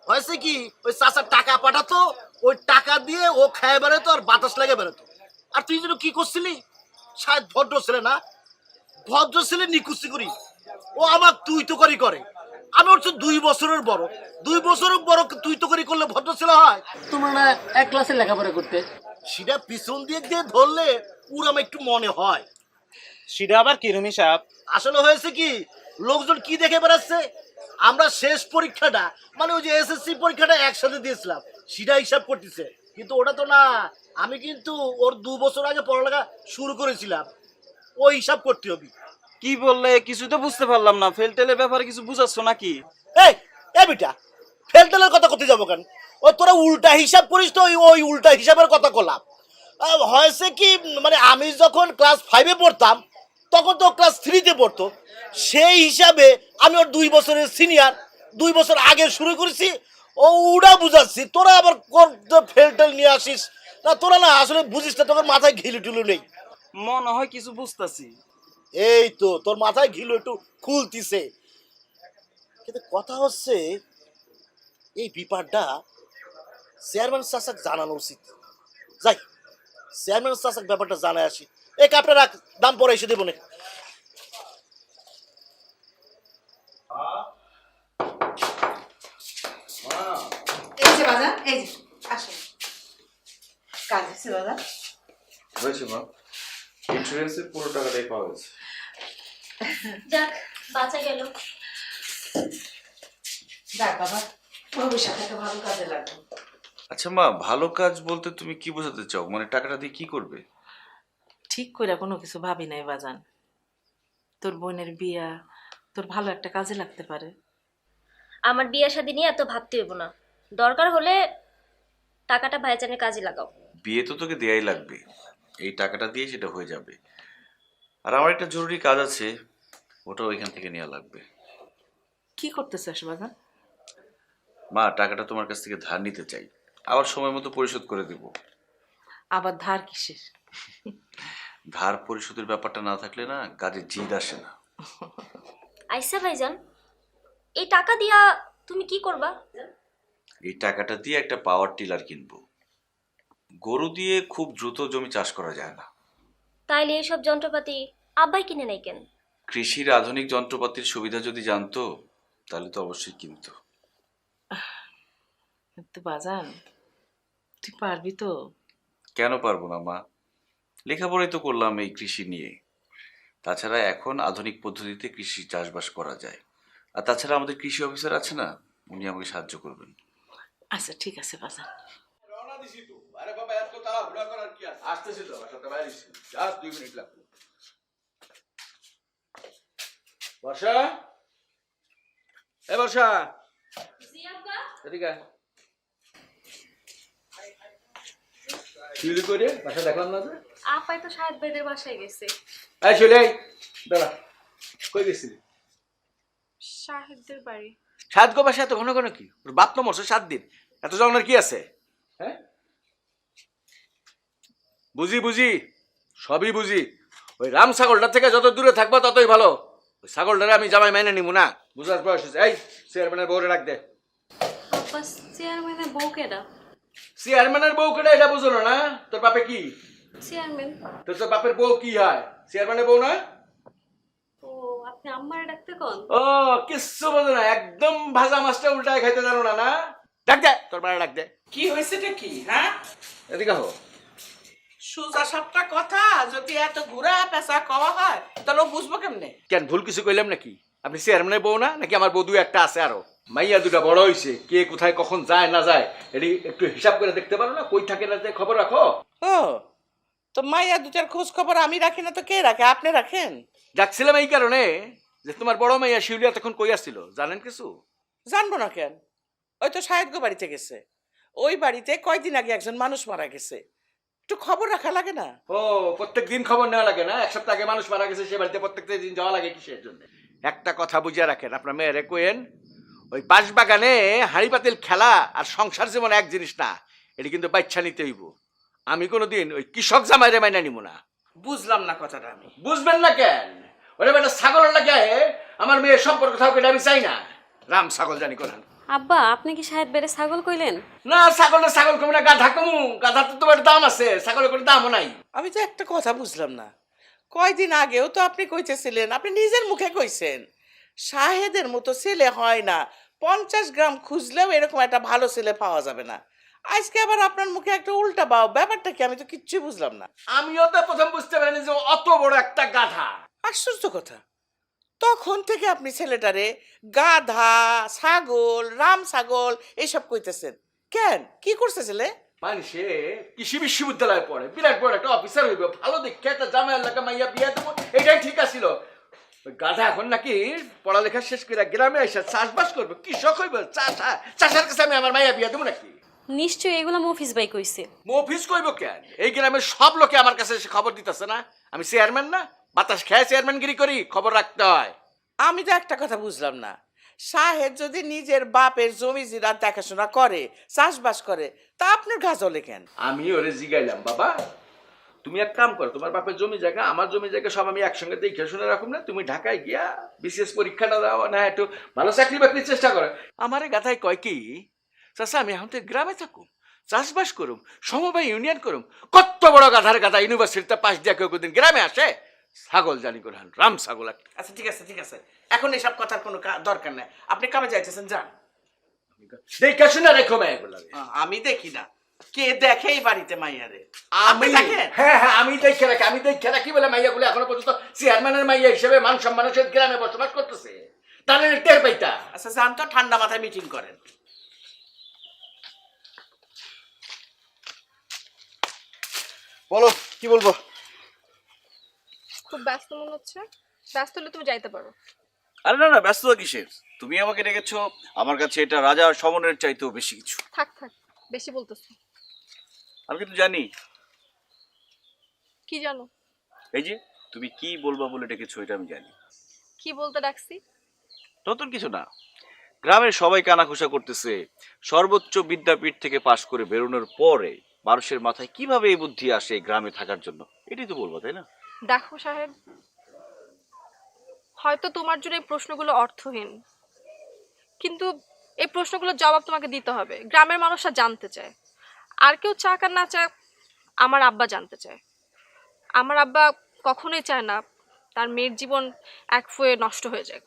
Speaker 14: হয়েছে কি, ওই চাচার টাকা পাঠাতো, ওই টাকা দিয়ে ও খায় বেড়াতো আর বাতাস লেগে বেড়াতো। আর তুই যেন কি করছিলি? শায়দ ভদ্র ছেলে না, ভদ্র ছেলে নিকুচি করি। ও আমার তুই তো করি করে, আমি হচ্ছে 2 বছরের বড়। 2 বছরের বড় তুই তো করি করলে ভদ্র ছেলে হয়?
Speaker 18: তোমার না এক ক্লাসে লেখাপড়া করতে?
Speaker 14: সেটা পিছন দিয়ে দিয়ে ধরলে পুরাম একটু মনে হয়।
Speaker 16: সেটা আবার কিরম হিসাব?
Speaker 14: আসলে হয়েছে কি, লোকজন কি দেখে বেড়াচ্ছে, আমরা শেষ পরীক্ষাটা মানে ওই যে এসএসসি পরীক্ষাটা একসাথে দিয়েছিলাম, সেটা হিসাব করতেছে। কিন্তু ওটা তো না, আমি কিন্তু ওর 2 বছর আগে পড়ালেখা শুরু করেছিলাম, ওই হিসাব করতে হবে।
Speaker 16: কি বললে কিছু তো বুঝতে পারলাম না, ফেলটেলের ব্যাপারে কিছু বুঝাচ্ছ নাকি?
Speaker 14: এই এই বেটা, ফেলটেলের কথা করতে যাবো কেন? ওই তোরা উল্টা হিসাব করিস তো, ওই উল্টা হিসাবের কথা করলাম। হয়েছে কি, মানে আমি যখন ক্লাস 5-এ পড়তাম তখন তো ক্লাস 3-তে পড়তো, সেই হিসাবে আমি ওর 2 বছরের সিনিয়র, 2 বছর আগে শুরু করেছি। ও উড়া বুঝাচ্ছি, তোরা আবার ফেলটেল নিয়ে আসিস না। তোরা না আসলে বুঝিস না, তোর মাথায় ঘিলু টুলু নেই।
Speaker 16: মনে হয় কিছু বুঝতেছি।
Speaker 14: এই তো তোর মাথায় ঘিলু একটু খুলতিছে। কিন্তু কথা হচ্ছে এই ব্যাপারটা চেয়ারম্যান চাচাক জানানো উচিত। যাই চেয়ারম্যান চাচাক ব্যাপারটা জানায় আসি। এই কাপটা রাখ, দাম পরে এসে দেবো না।
Speaker 10: এই যে বাজার, এই যে আসেন। কাজ হচ্ছে বাজার?
Speaker 7: হয়েছে মা, ইন্স্যুরেন্সের পুরো টাকাটাই পাওয়া গেছে।
Speaker 12: যাক, বাঁচা গেল।
Speaker 10: যাক বাবা, ভবিষ্যতে একটা ভালো কাজে লাগবে।
Speaker 7: আচ্ছা মা, ভালো কাজ বলতে তুমি কি বোঝাতে চাও? মানে টাকাটা দিয়ে কি করবে?
Speaker 10: ঠিক করে কোনো কিছু ভাবি নাই বাজান। তোর বোনের বিয়া তোর ভালো একটা কাজে লাগতে পারে।
Speaker 12: আমার বিয়ে শাদী নিয়ে এত ভাবতে হইব না, দরকার হলে টাকাটা ভাইজানের কাজে লাগাও।
Speaker 7: বিয়ে তো তোকে দেয়াই লাগবে, এই টাকাটা দিয়ে সেটা হয়ে যাবে। আর আমার একটা জরুরি কাজ আছে, ওটাও এখান থেকে নেওয়া লাগবে।
Speaker 10: কি করতে চাস বাজান?
Speaker 7: মা, টাকাটা তোমার কাছ থেকে ধার নিতে চাই, আবার সময় মতো পরিশোধ করে দেব।
Speaker 10: আবার ধার কিসের?
Speaker 7: ধার পরিশোধের ব্যাপারটা না থাকলে না কাজে জিদ আসে না।
Speaker 12: আইসা ভাইজান, এই টাকা দিয়া তুমি কি করবা?
Speaker 7: এই টাকাটা দিয়ে একটা পাওয়ার টিলার কিনবো। গরু দিয়ে খুব দ্রুত জমি চাষ করা যায় না।
Speaker 12: তাইলে এইসব যন্ত্রপাতি আব্বাই কিনে নাই কেন?
Speaker 7: কৃষির আধুনিক যন্ত্রপাতির সুবিধা যদি জানতো তাহলে তো অবশ্যই কিনতো।
Speaker 10: কিন্তু বাজান, তুই পারবি তো?
Speaker 7: কেন পারবো না মা, লেখাপড়াই তো করলাম এই কৃষি নিয়ে। তাছাড়া এখন আধুনিক পদ্ধতিতে কৃষি চাষবাস করা যায়। আর তাছাড়া আমাদের কৃষি অফিসার আছে না, উনি আমাকে সাহায্য করবেন।
Speaker 10: আচ্ছা ঠিক আছে বাজান।
Speaker 14: রওনা দিছি তো। আরে বাবা, এত তাড়াহুড়া করার কি আছে? আসতেছি তো, আমার সাথে বাইরে এসেছি। জাস্ট 2 মিনিট লাগবে। বর্ষা, এ বর্ষা, এদিকে আয়। কি করে বাসা দেখলাম না যে?
Speaker 13: আপাই তো শাহেদ ভাইদের বাসায় গেছে।
Speaker 14: এই চলে আয়, দাঁড়া। কই গেছিলি?
Speaker 13: শাহেদদের বাড়ি।
Speaker 14: 7 গো বাসা এত ঘন ঘন কি? ওর বাপ তো মরছে 7 দিন, এত জঙ্গলের কি আছে? হ্যাঁ বুঝি বুঝি, সবই বুঝি। ওই রাম ছাগলটার থেকে যত দূরে থাকবো ততই ভালো। ওই ছাগলটারে আমি জামাই মাইনে নিব না, বুঝার বয়স হয়েছে। এই চেয়ারম্যানের বউরে রাখ দে।
Speaker 13: আব্বা, চেয়ারম্যানের বউ কেডা?
Speaker 14: চেয়ারম্যানের বউ কেটে এটা বুঝো না? তোর বাপে কি?
Speaker 13: চেয়ারম্যান।
Speaker 14: তোর বাপের বউ কি হয়? চেয়ারম্যানের বউ না?
Speaker 13: ও, আপনি আম্মারে ডাকতে কোন?
Speaker 14: ও, কিচ্ছু বোঝো না, একদম ভাজা মাছটা উল্টায় খাইতে জানো না। না, ডাক দে, তোর বাড়ি ডাক দে।
Speaker 9: কি হয়েছেটা কি? হ্যাঁ,
Speaker 14: এদিকে হো।
Speaker 9: সোজা সাপটা কথা যদি এত ঘুরা পেঁচা কওয়া হয় তাহলে ও বুঝবো কেমনে?
Speaker 14: কেন ভুল কিছু কইলাম নাকি? আপনি চেয়ারম্যানের বউ না নাকি? আমার বউ 2-1টা আছে আরো। মাইয়া 2টা বড় হইছে, কে কোথায় কখন যায় না যায় এটি একটু হিসাব করে দেখতে পারো না? কই থাকে না, খবর রাখো।
Speaker 9: ও, তো মাইয়া দুটার খোঁজ খবর আমি রাখি না তো কে রাখে? আপনি রাখেন?
Speaker 14: ডাকছিলাম এই কারণে যে তোমার বড় মাইয়া শিউলিয়া তখন কই আসছিল, জানেন কিছু?
Speaker 9: জানবো না কেন? ওই তো সাহেব গো বাড়িতে গেছে। ওই বাড়িতে কয়দিন আগে একজন মানুষ মারা গেছে, একটু খবর রাখা লাগে না?
Speaker 14: ও, প্রত্যেক দিন খবর নেওয়া লাগে না? 1 সপ্তাহ আগে মানুষ মারা গেছে, সে বাড়িতে প্রত্যেক দিন যাওয়া লাগে কিসের জন্য? একটা কথা বুঝিয়ে রাখেন, আপনার মেয়েরে কোয়েন, ওই বাঁশবাগানে হাঁড়ি পাতিল খেলা আর সংসার জীবন এক জিনিস না। এটি কিন্তু বাচ্চা নিতে হইব। আমি কোনোদিন ওই কৃষক জামাইরে মাইনা নিব না।
Speaker 9: বুঝলাম না কথাটা আমি।
Speaker 14: বুঝবেন না কেন? ওরে বেটা ছাগলের লাগে আমার মেয়ের সম্পর্ক থাকবে, আমি চাই না। রাম ছাগল জানি কোন।
Speaker 13: আব্বা, আপনি কি শাহেদ ভাইরে ছাগল কইলেন?
Speaker 14: না, ছাগল কমু না, গাধা কমু। গাধা তো তোমার দাম আছে, ছাগলের কোনো দামও নাই।
Speaker 9: আমি তো একটা কথা বুঝলাম না, কয়দিন আগেও তো আপনি কইতেছিলেন, আপনি নিজের মুখে কইছেন শাহেদের মতো ছেলে হয় না, 50 গ্রাম খুঁজলেও এরকম একটা ভালো ছেলে পাওয়া যাবে না। আজকে আবার আপনার মুখে একটা উল্টা বাও, ব্যাপারটা কি? আমি তো কিচ্ছু বুঝলাম না।
Speaker 14: আমিও তো প্রথম বুঝতে পারিনি যে অত বড় একটা গাধা।
Speaker 9: আশ্চর্য কথা, তখন থেকে আপনি ছেলেটারে গাধা, ছাগল, রাম ছাগল এইসব কইতেছেন কেন? কি করছে ছেলে?
Speaker 14: মানুষে কৃষি বিশ্ববিদ্যালয়ে পড়ে, বিরাট বড় একটা অফিসার হইবে, ভালো দেখে একটা জামাই এলাকা মাইয়া বিয়া দেবো, এটাই ঠিক আছিল। ওই গাধা এখন নাকি পড়ালেখা শেষ করে গ্রামে এসে চাষবাস করবে, কৃষক হইবে, চাষার কাছে আমি আমার মাইয়া বিয়া দেবো নাকি?
Speaker 13: নিশ্চয়ই এগুলা মফিজ ভাই কইছে।
Speaker 14: মফিজ কইব কেন? এই গ্রামের সব লোকে আমার কাছে এসে খবর দিতেছে না? আমি চেয়ারম্যান না? বাতাস খেয়ে চেয়ারম্যানগিরি করি, খবর রাখতে হয়।
Speaker 9: আমি তো একটা কথা বুঝলাম না, সাহেব যদি নিজের বাপের জমি জিরাত দেখাশোনা করে, চাষবাস করে, তা আপনার গা জ্বলে কেন?
Speaker 14: আমি ওরে জিগাইলাম, বাবা তুমি
Speaker 19: তুমি এক কাম করো, তোমার বাপের জমি জায়গা আমার জমি জায়গা সব আমি একসঙ্গে দেখে শুনে রাখুন না, তুমি ঢাকায় গিয়া বিসিএস পরীক্ষাটা দাও না, একটু ভালো চাকরি বাকরির চেষ্টা করো। আমারে গাথায় কয় কি চাচা আমি এখন তো গ্রামে থাকুম, চাষবাস করুম, সমবায় ইউনিয়ন করুম। কত বড় গাধার গাধা ইউনিভার্সিটিতে পাশ দিয়া কেউ দিন গ্রামে আসে? ছাগল জানি করে রাম ছাগল একটা।
Speaker 14: আচ্ছা ঠিক আছে ঠিক আছে, এখন এসব কথার কোনো দরকার নাই, আপনি কামে যাইতেছেন যান।
Speaker 19: দেখে শুনে রেখো মেয়েগুলো।
Speaker 14: আমি দেখি না, কে দেখে এই বাড়িতে মাইয়ারে?
Speaker 19: আমি হ্যাঁ হ্যাঁ আমি দেখে রাখি, আমি দেখে রাখি বলে মাইয়াগুলো এখনো পর্যন্ত চেয়ারম্যানের মাইয়া হিসেবে মান সম্মানের সাথে গ্রামে বসবাস করতেছে, তাহলে টের পাইতা।
Speaker 14: আচ্ছা যান তো, ঠান্ডা মাথায় মিটিং করেন।
Speaker 17: বলো কি বলবো?
Speaker 13: খুব ব্যস্ত মনে হচ্ছে। ব্যস্ত হলে তুমি যাইতে পারো।
Speaker 7: আরে না না, ব্যস্ততা কিসের? তুমি আমাকে ডেকেছো, আমার কাছে এটা রাজার সমনের চাইতেও বেশি কিছু।
Speaker 13: থাক থাক, বেশি বলতেছো।
Speaker 7: আমি কিন্তু জানি।
Speaker 13: কি জানো?
Speaker 7: এই যে তুমি কি বলবা বলে ডেকেছো এটা আমি জানি।
Speaker 13: কি বলতে ডাকছি?
Speaker 7: নতুন কিছু না, গ্রামের সবাই কানাঘুষা করতেছে সর্বোচ্চ বিদ্যাপীঠ থেকে পাশ করে বেরোনোর পরে মানুষের মাথায় কিভাবে এই বুদ্ধি আসে গ্রামে থাকার জন্য, এটাই তো বলবো, তাই না?
Speaker 13: দেখো সাহেব, হয়তো তোমার জন্য এই প্রশ্নগুলো অর্থহীন, কিন্তু এই প্রশ্নগুলোর জবাব তোমাকে দিতে হবে। গ্রামের মানুষরা জানতে চায়, আর কেউ চাক আর না চায়, আমার আব্বা জানতে চায়। আমার আব্বা কখনোই চায় না তার মেয়ের জীবন এক ফুয়ে নষ্ট হয়ে যাক।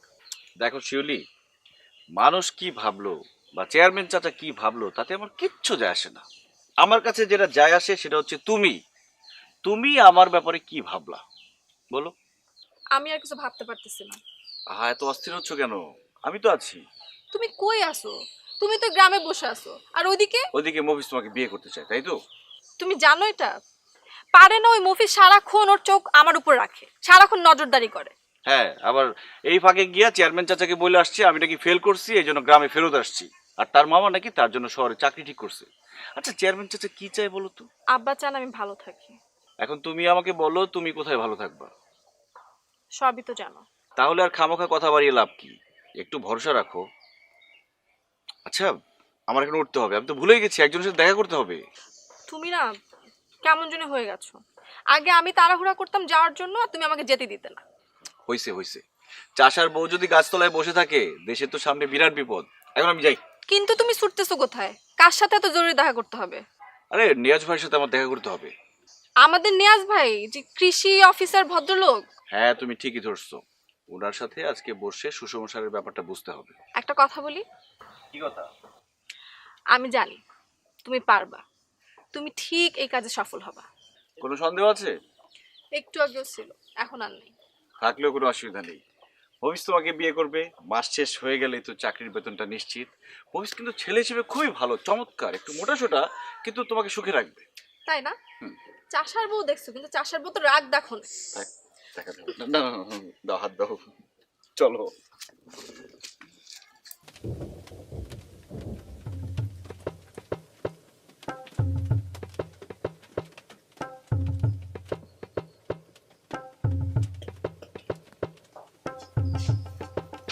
Speaker 7: দেখো শিউলি, মানুষ কি ভাবলো বা চেয়ারম্যান চাচা কি ভাবলো তাতে আমার কিচ্ছু যায় আসে না। আমার কাছে যেটা যায় আসে সেটা হচ্ছে তুমি আমার ব্যাপারে কি ভাবলা বলো।
Speaker 13: আমি আর কিছু ভাবতে পারতেছি না।
Speaker 7: এত অস্থির হচ্ছ কেন? আমি তো আছি।
Speaker 13: তুমি কই আসো? তুমি তো গ্রামে বসে আছো, আর
Speaker 7: ওইদিকে মফিজ তোমাকে বিয়ে করতে চায়, তাই তো?
Speaker 13: তুমি জানো এটা? পারে না ওই মফিজ সারাক্ষণ ওর চোখ আমার উপর রাখে, সারাক্ষণ নজরদারি করে।
Speaker 7: হ্যাঁ, আবার এই ফাঁকে গিয়া চেয়ারম্যান চাচাকে বলে আসছে আমি নাকি ফেল করছি, এই জন্য গ্রামে ফেরত আসছি, আর তার মামা নাকি তার জন্য শহরে চাকরি ঠিক করছে। আচ্ছা চেয়ারম্যান চাচা কি চাই বলো তো?
Speaker 13: আব্বা চান আমি ভালো থাকি।
Speaker 7: এখন তুমি আমাকে বলো তুমি কোথায় ভালো থাকবা?
Speaker 13: সবই তো জানো।
Speaker 7: তাহলে আর খামোখা কথা বাড়িয়ে লাভ কি? একটু ভরসা রাখো। আচ্ছা আমার এখন উঠতে হবে, আমি তো ভুলেই গেছি একজনের সাথে দেখা করতে হবে।
Speaker 13: তুমি না কেমন জন্য হয়ে গেছো। আগে আমি তাড়াহুড়া করতাম যাওয়ার জন্য, আর তুমি আমাকে যেতে দিতে না।
Speaker 7: হইছে চাষার বউ যদি গাছতলায় বসে থাকে দেশের তো সামনে বিরাট বিপদ। এখন আমি যাই।
Speaker 13: কিন্তু তুমি ছুটতেছো কোথায়? কার সাথে এত জরুরি দেখা করতে হবে?
Speaker 7: আরে নিয়াজ ভাইয়ের সাথে আমার দেখা করতে হবে।
Speaker 13: আমাদের নিয়াজ ভাই যে কৃষি অফিসার ভদ্রলোক?
Speaker 7: হ্যাঁ তুমি ঠিকই ধরছো, ওনার সাথে আজকে বসে সুষম সারের ব্যাপারটা বুঝতে হবে।
Speaker 13: একটা কথা বলি।
Speaker 7: কি কথা?
Speaker 13: আমি জানি তুমি পারবা, তুমি ঠিক এই কাজে সফল হবা।
Speaker 7: কোনো সন্দেহ আছে?
Speaker 13: একটু আগেও ছিল, এখন আর নেই।
Speaker 7: থাকলেও কোনো অসুবিধা নেই। মফিজ তোমাকে বিয়ে করবে, মাস শেষ হয়ে গেলেই তো চাকরির বেতনটা নিশ্চিত। মফিজ কিন্তু ছেলে হিসেবে খুবই ভালো, চমৎকার, একটু মোটাসোটা, কিন্তু তোমাকে সুখে রাখবে।
Speaker 13: তাই না? চাষার বউ দেখছো, কিন্তু চাষার বউ তো রাগ দেখো না।
Speaker 7: দেখা যাবে। না দাও, হাত দাও, চলো।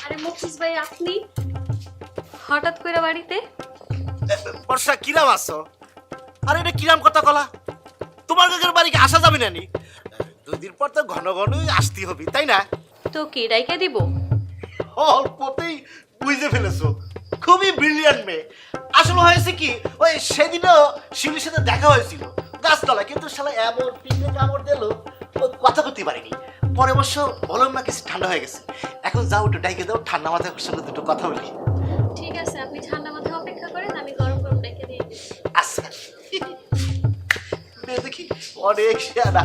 Speaker 3: আরে মফিজ ভাই, আপনি হঠাৎ করে বাড়িতে?
Speaker 14: বর্ষা কিরাম আছো? আরে এটা কিরাম কথা কলা, তোমার কাকের বাড়িকে আসা যাবে না নি? 2 দিন পর তো ঘন ঘনই আসতে হবে, তাই না?
Speaker 3: তো কি ডাইকা দিব?
Speaker 14: অল্পতেই বুঝে ফেলেছো, খুবই ব্রিলিয়ান্ট মেয়ে। আসলে হয়েছে কি, ওই সেদিনও শিলির সাথে দেখা হয়েছিল গাছতলায়, কিন্তু শালা এমন পিঠে কামড় দিল কথা বলতে পারিনি। পরে অবশ্য বললাম না কিছু ঠান্ডা হয়ে গেছে। এখন যাও একটু ডাইকে দাও, ঠান্ডা মাথায় ওর সঙ্গে দুটো কথা বলি।
Speaker 3: ঠিক আছে, আপনি ঠান্ডা মাথায় অপেক্ষা করেন, আমি গরম গরম ডাইকা দিয়ে দিচ্ছি।
Speaker 14: আচ্ছা দেখি অনেক শেয়ারা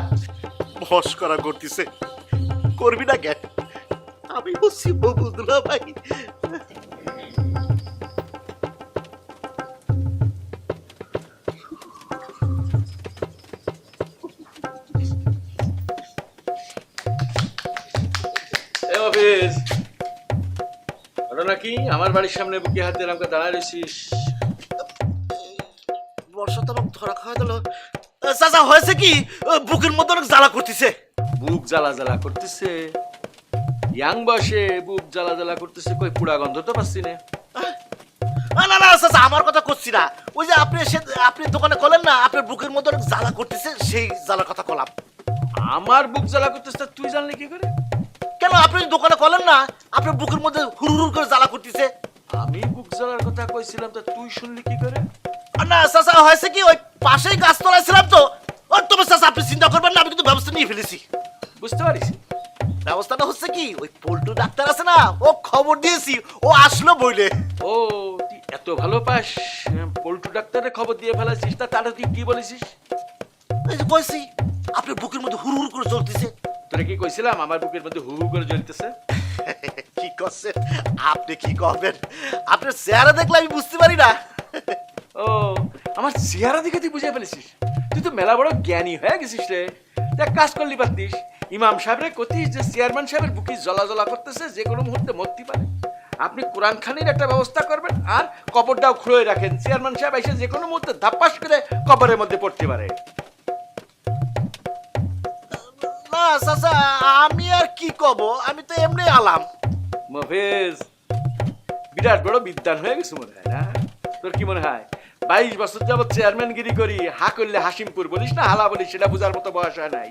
Speaker 14: মস্করা করতেছে, করবি না কেন? আমি বলছি ববুদুল্লাহ ভাই।
Speaker 19: মফিজ ঘটনা কি? আমার বাড়ির সামনে বুকে হাত দিয়ে আমাকে দাঁড়ায় রয়েছিস।
Speaker 14: বর্ষা তো ধরা খাওয়া দিল। চাচা হয়েছে কি, বুকের মধ্যে অনেক জ্বালা করতেছে।
Speaker 19: বুক জ্বালা করতেছে? ইয়াং বয়সে বুক জ্বালা করতেছে, কই পুড়া গন্ধ তো পাচ্ছি না।
Speaker 14: না না না চাচা, আমার কথা করছি না। ওই যে আপনি দোকানে কলেন না আপনার বুকের মধ্যে অনেক জ্বালা করতেছে, সেই জ্বালার কথা কলাম।
Speaker 19: আমার বুক জ্বালা করতেছে, তুই জানলি কি করে?
Speaker 14: কেন আপনি দোকানে কলেন না আপনার বুকের মধ্যে হুড় হুড় করে জ্বালা করতেছে?
Speaker 19: আমি বুক জ্বালার কথা কইছিলাম, তা তুই শুনলি কি করে?
Speaker 14: না চাচা, হয়েছে কি ওই পাশেই গাছতলায় ছিলাম তো। ওই তবে চাচা আপনি চিন্তা করবেন না, আমি কিন্তু ব্যবস্থা নিয়ে ফেলেছি।
Speaker 19: বুঝতে পারিস?
Speaker 14: ব্যবস্থাটা হচ্ছে কি, ওই পল্টু ডাক্তার আছে না, ও খবর দিয়েছি, ও আসলো বইলে।
Speaker 19: ও তুই এত ভালো পাস, পল্টু ডাক্তারের খবর দিয়ে ফেলাছিস, তা তারা তুই কি বলেছিস?
Speaker 14: এই যে কইছি আপনার বুকের মধ্যে হুড় হুড় করে চলতেছে।
Speaker 19: তোরা কি কইছিলাম আমার বুকের মধ্যে হু হু করে জ্বলতেছে?
Speaker 14: কি করছেন আপনি, কি করবেন? আপনার চেহারা দেখলে আমি বুঝতে পারি না।
Speaker 19: ও আমার চেহারা দেখে তুই বুঝে ফেলেছিস? তুই তো মেলা বড় জ্ঞানী হয়ে গেছিস রে। দেখ, কাজ করলি পারতিস, ইমাম সাহেবরে কতিস যে চেয়ারম্যান সাহেবের বুকি জ্বলা জ্বলা করতেছে, যে কোনো মুহূর্তে মরতে পারে। আপনি কোরআন খানির একটা ব্যবস্থা করবেন আর কবরটাও খুঁড়ে রাখেন, চেয়ারম্যান সাহেব এসে যে কোনো মুহূর্তে ধাপ্পাস করে কবরের মধ্যে পড়তে পারে।
Speaker 14: না চাচা, আমি আর কি কব, আমি তো এমনি আলাম।
Speaker 19: মফেজ বিরাট বড় বিদ্বান হয়ে গেছে মনে হয় না? তোর কি মনে হয় 22 বছর যাবত চেয়ারম্যানগিরি করি, হা করলে হাসিমপুর বলিস না হালা বলিস, সেটা বোঝার মতো বয়স হয় নাই।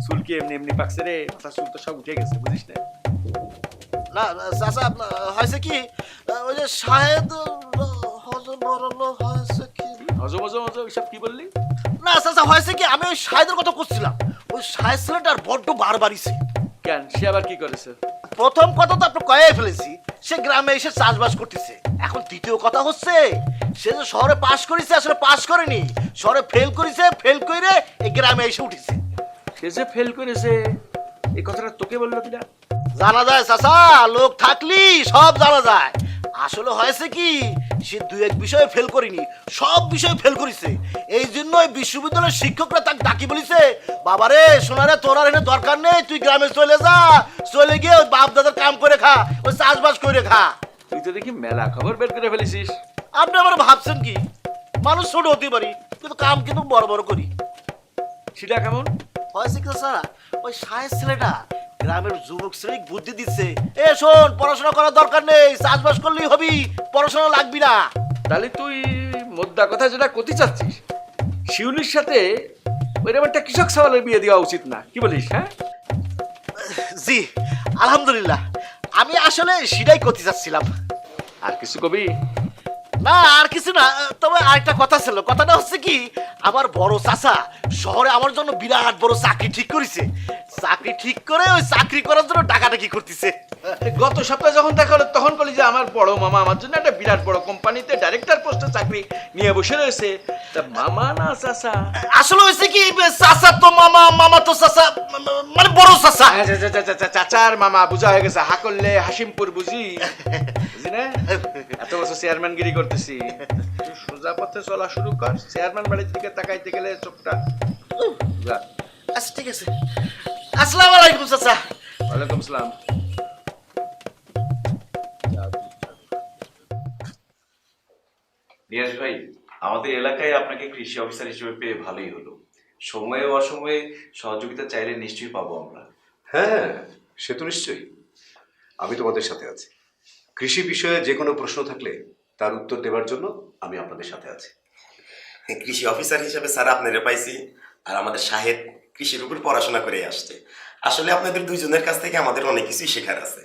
Speaker 19: চুল কি এমনি এমনি পাকছে রে? মাথা চুল তো সব উঠে গেছে, বুঝিস না?
Speaker 14: না চাচা, হয়েছে কি ওই যে শাহেদ হজম হয়েছে কি,
Speaker 19: হজম হজম হজম এসব কি বললি?
Speaker 14: না চাচা, হয়েছে কি আমি ওই শাহেদের কথা করছিলাম। ওই শাহেদ ছেলেটার বড্ড বার বাড়িছে।
Speaker 19: কেন, সে আবার কি করেছে?
Speaker 14: প্রথম কথা তো আপনি কয়ে ফেলেছি, সে গ্রামে এসে চাষবাস করতেছে। এখন দ্বিতীয় কথা হচ্ছে, সে যে শহরে পাশ করেছে আসলে পাশ করেনি, শহরে ফেল করেছে, ফেল করে এই গ্রামে এসে উঠেছে।
Speaker 19: সে যে ফেল করেছে এই কথাটা তোকে বললো কিনা?
Speaker 14: জানা যায় চাচা, লোক থাকলি সব জানা যায়। আসলে হয়েছে কি, সে দুই এক বিষয়ে ফেল করেনি, সব বিষয়ে ফেল করেছে। এই জন্য বিশ্ববিদ্যালয়ের শিক্ষকরা তাকে ডাকি বলিছে, বাবারে সোনারে তোর আর এনে দরকার নেই, তুই গ্রামে চলে যা, চলে গিয়ে ওই বাপ দাদার কাম করে খা, ওই চাষবাস করে খা।
Speaker 19: তুই তো দেখি মেলা খবর বের করে ফেলেছিস।
Speaker 14: আপনি আবার ভাবছেন কি, মানুষ ছোট হতে পারি কিন্তু কাম কিন্তু বড় বড় করি।
Speaker 19: সেটা কেমন?
Speaker 14: হয়েছে কি স্যার, ওই সায়েন্স ছেলেটা গ্রামের যুবক শ্রেণী বুদ্ধি দিচ্ছে, এ শোন পড়াশোনা করার দরকার নেই, চাষবাস করলেই হবি, পড়াশোনা লাগবি না।
Speaker 19: তাহলে তুই মোদ্দা কথা যেটা করতে চাচ্ছিস, শিউলির সাথে ওইরকম একটা কৃষক সওয়ালের বিয়ে দেওয়া উচিত না, কি বলিস? হ্যাঁ
Speaker 14: জি আলহামদুলিল্লাহ, আমি আসলে সেটাই করতে চাচ্ছিলাম।
Speaker 19: আর কিছু কবি?
Speaker 14: না আর কিছু না, তবে আরেকটা কথা ছিল। কথাটা হচ্ছে কি, আমার বড় চাচা শহরে আমার জন্য বিরাট বড় চাকরি ঠিক করেছে। চাকরি ঠিক করে ওই চাকরি করার জন্য ডাকাডাকি করতেছে।
Speaker 19: গত সপ্তাহে যখন দেখা হলো তখন বলি যে আমার বড় মামা আমার জন্য একটা বিরাট বড় কোম্পানিতে ডাইরেক্টর পোস্টে চাকরি নিয়ে বসে রয়েছে। তা মামা না চাচা?
Speaker 14: আসলে হয়েছে কি, চাচা তো মামা, মামা তো চাচা, মানে বড় চাচা।
Speaker 19: চাচার মামা বুঝা হয়ে গেছে, হা করলে হাসিমপুর বুঝি, বুঝি না? এত বছর চেয়ারম্যানগিরি করতেছি, তুই সোজা পথে চলা শুরু কর। চেয়ারম্যান বাড়ির দিকে তাকাইতে গেলে চোখটা।
Speaker 14: আচ্ছা ঠিক আছে, আসসালামু আলাইকুম চাচা।
Speaker 19: ওয়ালাইকুম আসসালাম।
Speaker 7: নিয়াজ ভাই, আমাদের এলাকায় আপনাকে কৃষি অফিসার হিসেবে পেয়ে ভালোই হলো। সময়ে অসময়ে সহযোগিতা চাইলে নিশ্চয়ই পাবো আমরা।
Speaker 20: হ্যাঁ, সে তো নিশ্চয়ই। আমি তোমাদের সাথে আছি। কৃষি বিষয়ে যে কোনো প্রশ্ন থাকলে তার উত্তর দেওয়ার জন্য আমি আপনাদের সাথে আছি।
Speaker 17: কৃষি অফিসার হিসেবে স্যার আপনারা পাইছি, আর আমাদের শাহেদ কৃষির উপর পড়াশোনা করে আসছে। আসলে আপনাদের দুইজনের কাছ থেকে আমাদের অনেক কিছুই শেখার আছে।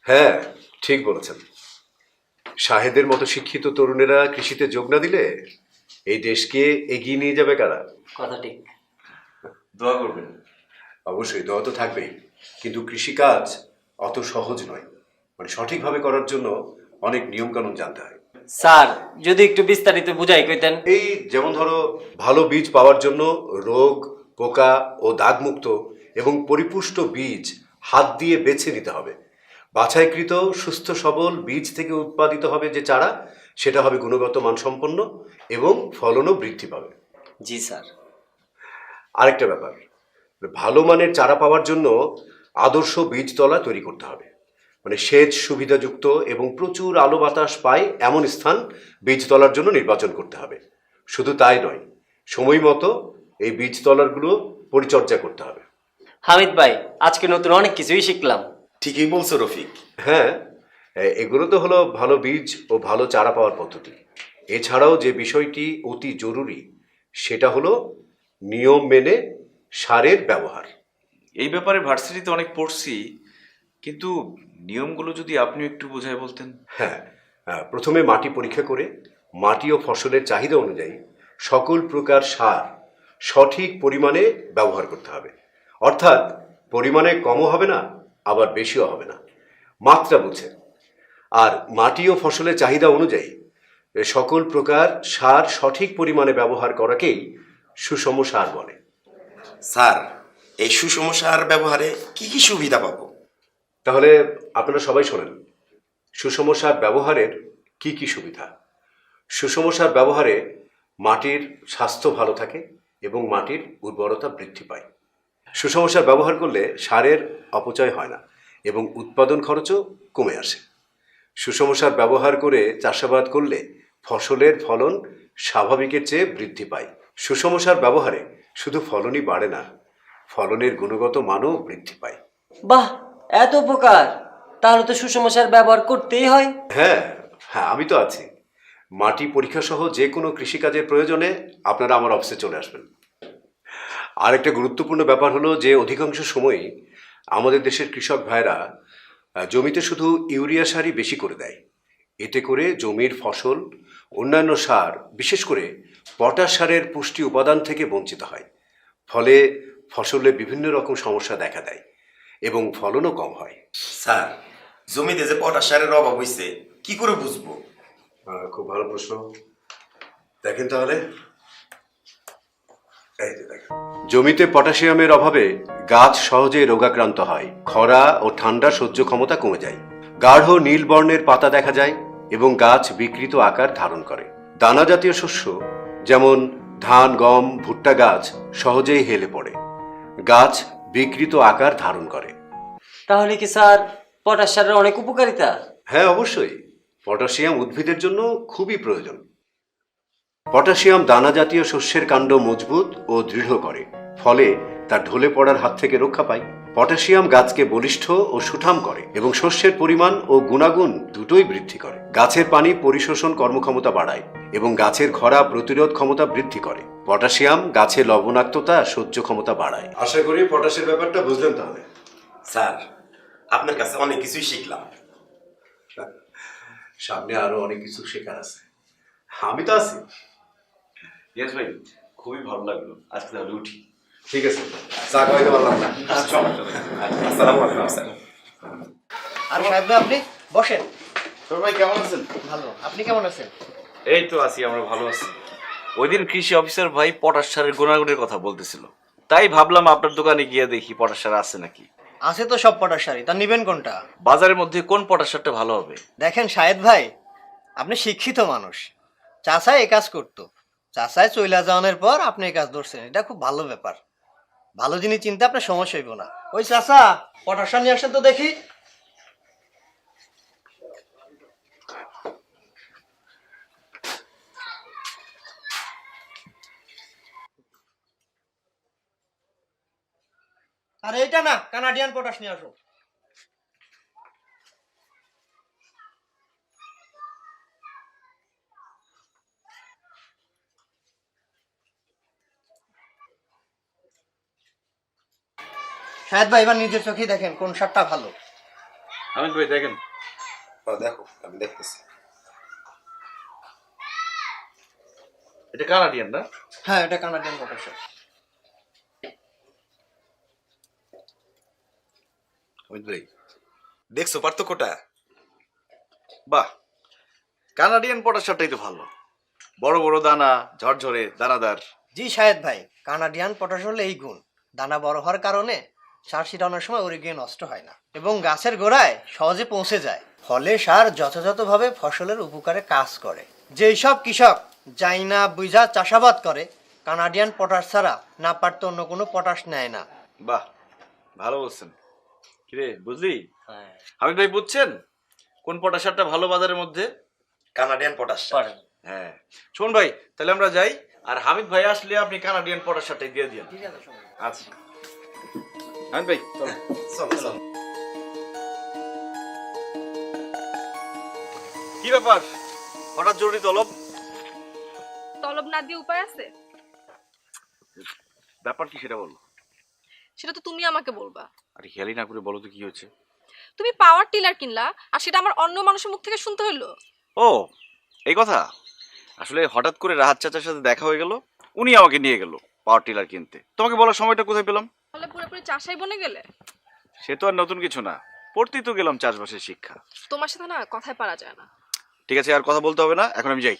Speaker 20: হ্যাঁ, ঠিক বলেছেন। শাহেদের মতো শিক্ষিত তরুণেরা কৃষিতে যোগ না দিলে এই দেশকে এগিয়ে নিয়ে যাবে কারা?
Speaker 15: কথা ঠিক।
Speaker 7: দোয়া করবেন।
Speaker 20: অবশ্যই দোয়া তো থাকবেই, কিন্তু কৃষিকাজ অত সহজ নয়। মানে সঠিকভাবে করার জন্য অনেক নিয়ম কানুন জানতে হয়।
Speaker 15: স্যার যদি একটু বিস্তারিত বুঝাই কইতেন।
Speaker 20: এই যেমন ধরো, ভালো বীজ পাওয়ার জন্য রোগ, পোকা ও দাগমুক্ত এবং পরিপুষ্ট বীজ হাত দিয়ে বেছে নিতে হবে। বাছাইকৃত সুস্থ সবল বীজ থেকে উৎপাদিত হবে যে চারা, সেটা হবে গুণগত মানসম্পন্ন এবং ফলনও বৃদ্ধি পাবে।
Speaker 15: জি স্যার।
Speaker 20: আরেকটা ব্যাপার, ভালো মানের চারা পাওয়ার জন্য আদর্শ বীজতলা তৈরি করতে হবে। মানে সেচ সুবিধাযুক্ত এবং প্রচুর আলো বাতাস পায় এমন স্থান বীজতলার জন্য নির্বাচন করতে হবে। শুধু তাই নয়, সময় মতো এই বীজতলাগুলো পরিচর্যা করতে হবে।
Speaker 15: হামিদ ভাই, আজকে নতুন অনেক কিছুই শিখলাম।
Speaker 17: ঠিকই বলছো রফিক।
Speaker 20: হ্যাঁ, এগুলো তো হলো ভালো বীজ ও ভালো চারা পাওয়ার পদ্ধতি। এছাড়াও যে বিষয়টি অতি জরুরি সেটা হলো নিয়ম মেনে সারের ব্যবহার।
Speaker 7: এই ব্যাপারে ভার্সিটিতে অনেক পড়ছি, কিন্তু নিয়মগুলো যদি আপনি একটু বোঝায় বলতেন।
Speaker 20: হ্যাঁ, প্রথমে মাটি পরীক্ষা করে মাটি ও ফসলের চাহিদা অনুযায়ী সকল প্রকার সার সঠিক পরিমাণে ব্যবহার করতে হবে। অর্থাৎ পরিমাণে কমও হবে না, আবার বেশিও হবে না, মাত্রা বুঝে। আর মাটি ও ফসলের চাহিদা অনুযায়ী সকল প্রকার সার সঠিক পরিমাণে ব্যবহার করাকেই সুষম সার বলে।
Speaker 17: স্যার, এই সুষম সার ব্যবহারে কি কি সুবিধা পাবো?
Speaker 20: তাহলে আপনারা সবাই শোনেন, সুষম সার ব্যবহারের কি কি সুবিধা। সুষম সার ব্যবহারে মাটির স্বাস্থ্য ভালো থাকে এবং মাটির উর্বরতা বৃদ্ধি পায়। সুষম সার ব্যবহার করলে সারের অপচয় হয় না এবং উৎপাদন খরচও কমে আসে। সুষম সার ব্যবহার করে চাষাবাদ করলে ফসলের ফলন স্বাভাবিকের চেয়ে বৃদ্ধি পায়। সুষম সার ব্যবহারে শুধু ফলনই বাড়ে না, ফলনের গুণগত মানও বৃদ্ধি পায়।
Speaker 21: বাহ, এত উপকার! তাহলে তো সুষম সার ব্যবহার করতেই হয়।
Speaker 20: হ্যাঁ হ্যাঁ, আমি তো আছি। মাটি পরীক্ষা সহ যে কোনো কৃষিকাজের প্রয়োজনে আপনারা আমার অফিসে চলে আসবেন। আরেকটা গুরুত্বপূর্ণ ব্যাপার হলো যে অধিকাংশ সময়ই আমাদের দেশের কৃষক ভাইরা জমিতে শুধু ইউরিয়া সারই বেশি করে দেয়। এতে করে জমির ফসল অন্যান্য সার, বিশেষ করে পটাশ সারের পুষ্টি উপাদান থেকে বঞ্চিত হয়। ফলে ফসলে বিভিন্ন রকম সমস্যা দেখা দেয় এবং ফলনও কম হয়।
Speaker 17: স্যার, জমিতে যে পটাশ সারের অভাব হয়েছে কি করে বুঝবো?
Speaker 20: খুব ভালো প্রশ্ন। দেখেন তাহলে, জমিতে পটাশিয়ামের অভাবে গাছ সহজেই রোগাক্রান্ত হয়, খরা ও ঠান্ডা সহ্য ক্ষমতা কমে যায়, গাঢ় নীল বর্ণের পাতা দেখা যায় এবং গাছ বিকৃত আকার ধারণ করে। দানা জাতীয় শস্য যেমন ধান, গম, ভুট্টা গাছ সহজেই হেলে পড়ে, গাছ বিকৃত আকার ধারণ করে।
Speaker 21: তাহলে কি স্যার পটাশ সারের অনেক উপকারিতা?
Speaker 20: হ্যাঁ, অবশ্যই। পটাশিয়াম উদ্ভিদের জন্য খুবই প্রয়োজন। পটাশিয়াম দানা জাতীয় শস্যের কাণ্ড মজবুত ও দৃঢ় করে, ফলে তা ঢলে পড়ার হাত থেকে রক্ষা পায়। পটাশিয়াম গাছকে বলিষ্ঠ ও সুঠাম করে এবং শস্যের পরিমাণ ও গুণাগুণ দুটোই বৃদ্ধি করে। গাছের পানি পরিশোষণ কর্মক্ষমতা বাড়ায় এবং গাছের খরা প্রতিরোধ ক্ষমতা বৃদ্ধি করে। পটাশিয়াম গাছের লবণাক্ততা সহ্য ক্ষমতা বাড়ায়। আশা করি পটাশের ব্যাপারটা বুঝলেন তাহলে।
Speaker 17: স্যার, আপনার কাছে অনেক কিছুই শিখলাম।
Speaker 20: সামনে আরো অনেক কিছু শেখার আছে, আমি তো আছি।
Speaker 7: ইয়েস ভাই, খুবই ভালো লাগলো। আজকে তাহলে উঠি।
Speaker 20: ঠিক আছে, চা খাওয়াইতে পারলাম না।
Speaker 17: আসসালামু আলাইকুম স্যার।
Speaker 14: আর সাহেব ভাই, আপনি বসেন।
Speaker 7: তোর ভাই কেমন আছেন?
Speaker 14: ভালো, আপনি কেমন আছেন?
Speaker 7: এই তো আছি, আমরা ভালো আছি। ওই দিন কৃষি অফিসার ভাই পটাশ সারের গুণাগুণের কথা বলতেছিল, তাই ভাবলাম আপনার দোকানে গিয়ে দেখি পটাশ সার আছে নাকি।
Speaker 14: আছে তো সব পটাশ সারই, তা নিবেন কোনটা?
Speaker 7: বাজারের মধ্যে কোন পটাশ সারটা ভালো হবে?
Speaker 14: দেখেন শাহেদ ভাই, আপনি শিক্ষিত মানুষ। চাষায় এই কাজ করতো, চাষায় চইলা যাওয়ানোর পর আপনি এই কাজ ধরছেন, এটা খুব ভালো ব্যাপার। ভালো জিনিস চিন্তা আপনার সমস্যা হইব না। ওই চাষা, পটাশ সার নিয়ে আসেন তো দেখি। আর এইটা না, কানাডিয়ান পটাশ নিয়ে আসো। শাহেদ ভাই, এবার নিজের চোখেই দেখেন কোন সারটা ভালো।
Speaker 7: আমি ভাই দেখেন।
Speaker 17: দেখো, আমি দেখতেছি।
Speaker 7: এটা কানাডিয়ান না?
Speaker 14: হ্যাঁ, এটা কানাডিয়ান পটাশ সার।
Speaker 17: ভাই, দেখছো পার্থক্যটা?
Speaker 7: বাহ, কানাডিয়ান পটাশ সারটাই তো ভালো। বড় বড় দানা, ঝরঝরে, দানাদার।
Speaker 14: জি শাহেদ ভাই, কানাডিয়ান পটাশ হলে এই গুণ, দানা বড় হওয়ার কারণে সার ছিটানোর সময় ওরে গিয়ে নষ্ট হয় না এবং গাছের গোড়ায় সহজে পৌঁছে যায়। ফলে সার যথাযথভাবে ফসলের উপকারে কাজ করে। যেই সব কৃষক যাই না বুঝা চাষাবাদ করে, কানাডিয়ান পটাশ ছাড়া না পারতো অন্য কোনো পটাশ নেয় না।
Speaker 7: বাহ, ভালো বলছেন। কিরে, বুঝলি? হামিদ ভাই, বুঝছেন কোন পটাশ সারটা ভালো বাজারের মধ্যে?
Speaker 17: কানাডিয়ান পটাশ সার।
Speaker 7: হ্যাঁ, শোন ভাই, তাহলে আমরা যাই, আর হামিদ ভাই আসলে আপনি কানাডিয়ান পটাশ সারটাই দিয়ে দিন।
Speaker 14: ঠিক আছে।
Speaker 7: আচ্ছা হামিদ ভাই, চলো।
Speaker 17: চলো চলো।
Speaker 7: কি ব্যাপার, হঠাৎ জরুরি তলব?
Speaker 13: তলব না দিয়ে উপায় আছে?
Speaker 7: ব্যাপার কি সেটা বলো।
Speaker 13: সেটা তো তুমি আমাকে বলবা।
Speaker 7: আরে খেয়ালি না করে বলো তো কি হয়েছে।
Speaker 13: তুমি পাওয়ার টিলার কিনলা আর সেটা আমার অন্য মানুষের মুখ থেকে শুনতে হইলো।
Speaker 7: ও এই কথা, আসলে হঠাৎ করে রাহাত চাচার সাথে দেখা হয়ে গেল, উনি আমাকে নিয়ে গেল পাওয়ার টিলার কিনতে। তোমাকে বলার সময়টা কোথায় পেলাম?
Speaker 13: তাহলে পুরোপুরি চাষাই বনে গেলে।
Speaker 7: সে তো আর নতুন কিছু না, পড়তেই তো গেলাম চাষবাসের শিক্ষা।
Speaker 13: তোমার সাথে না কথায় পারা যায় না।
Speaker 7: ঠিক আছে, আর কথা বলতে হবে না, এখন আমি যাই।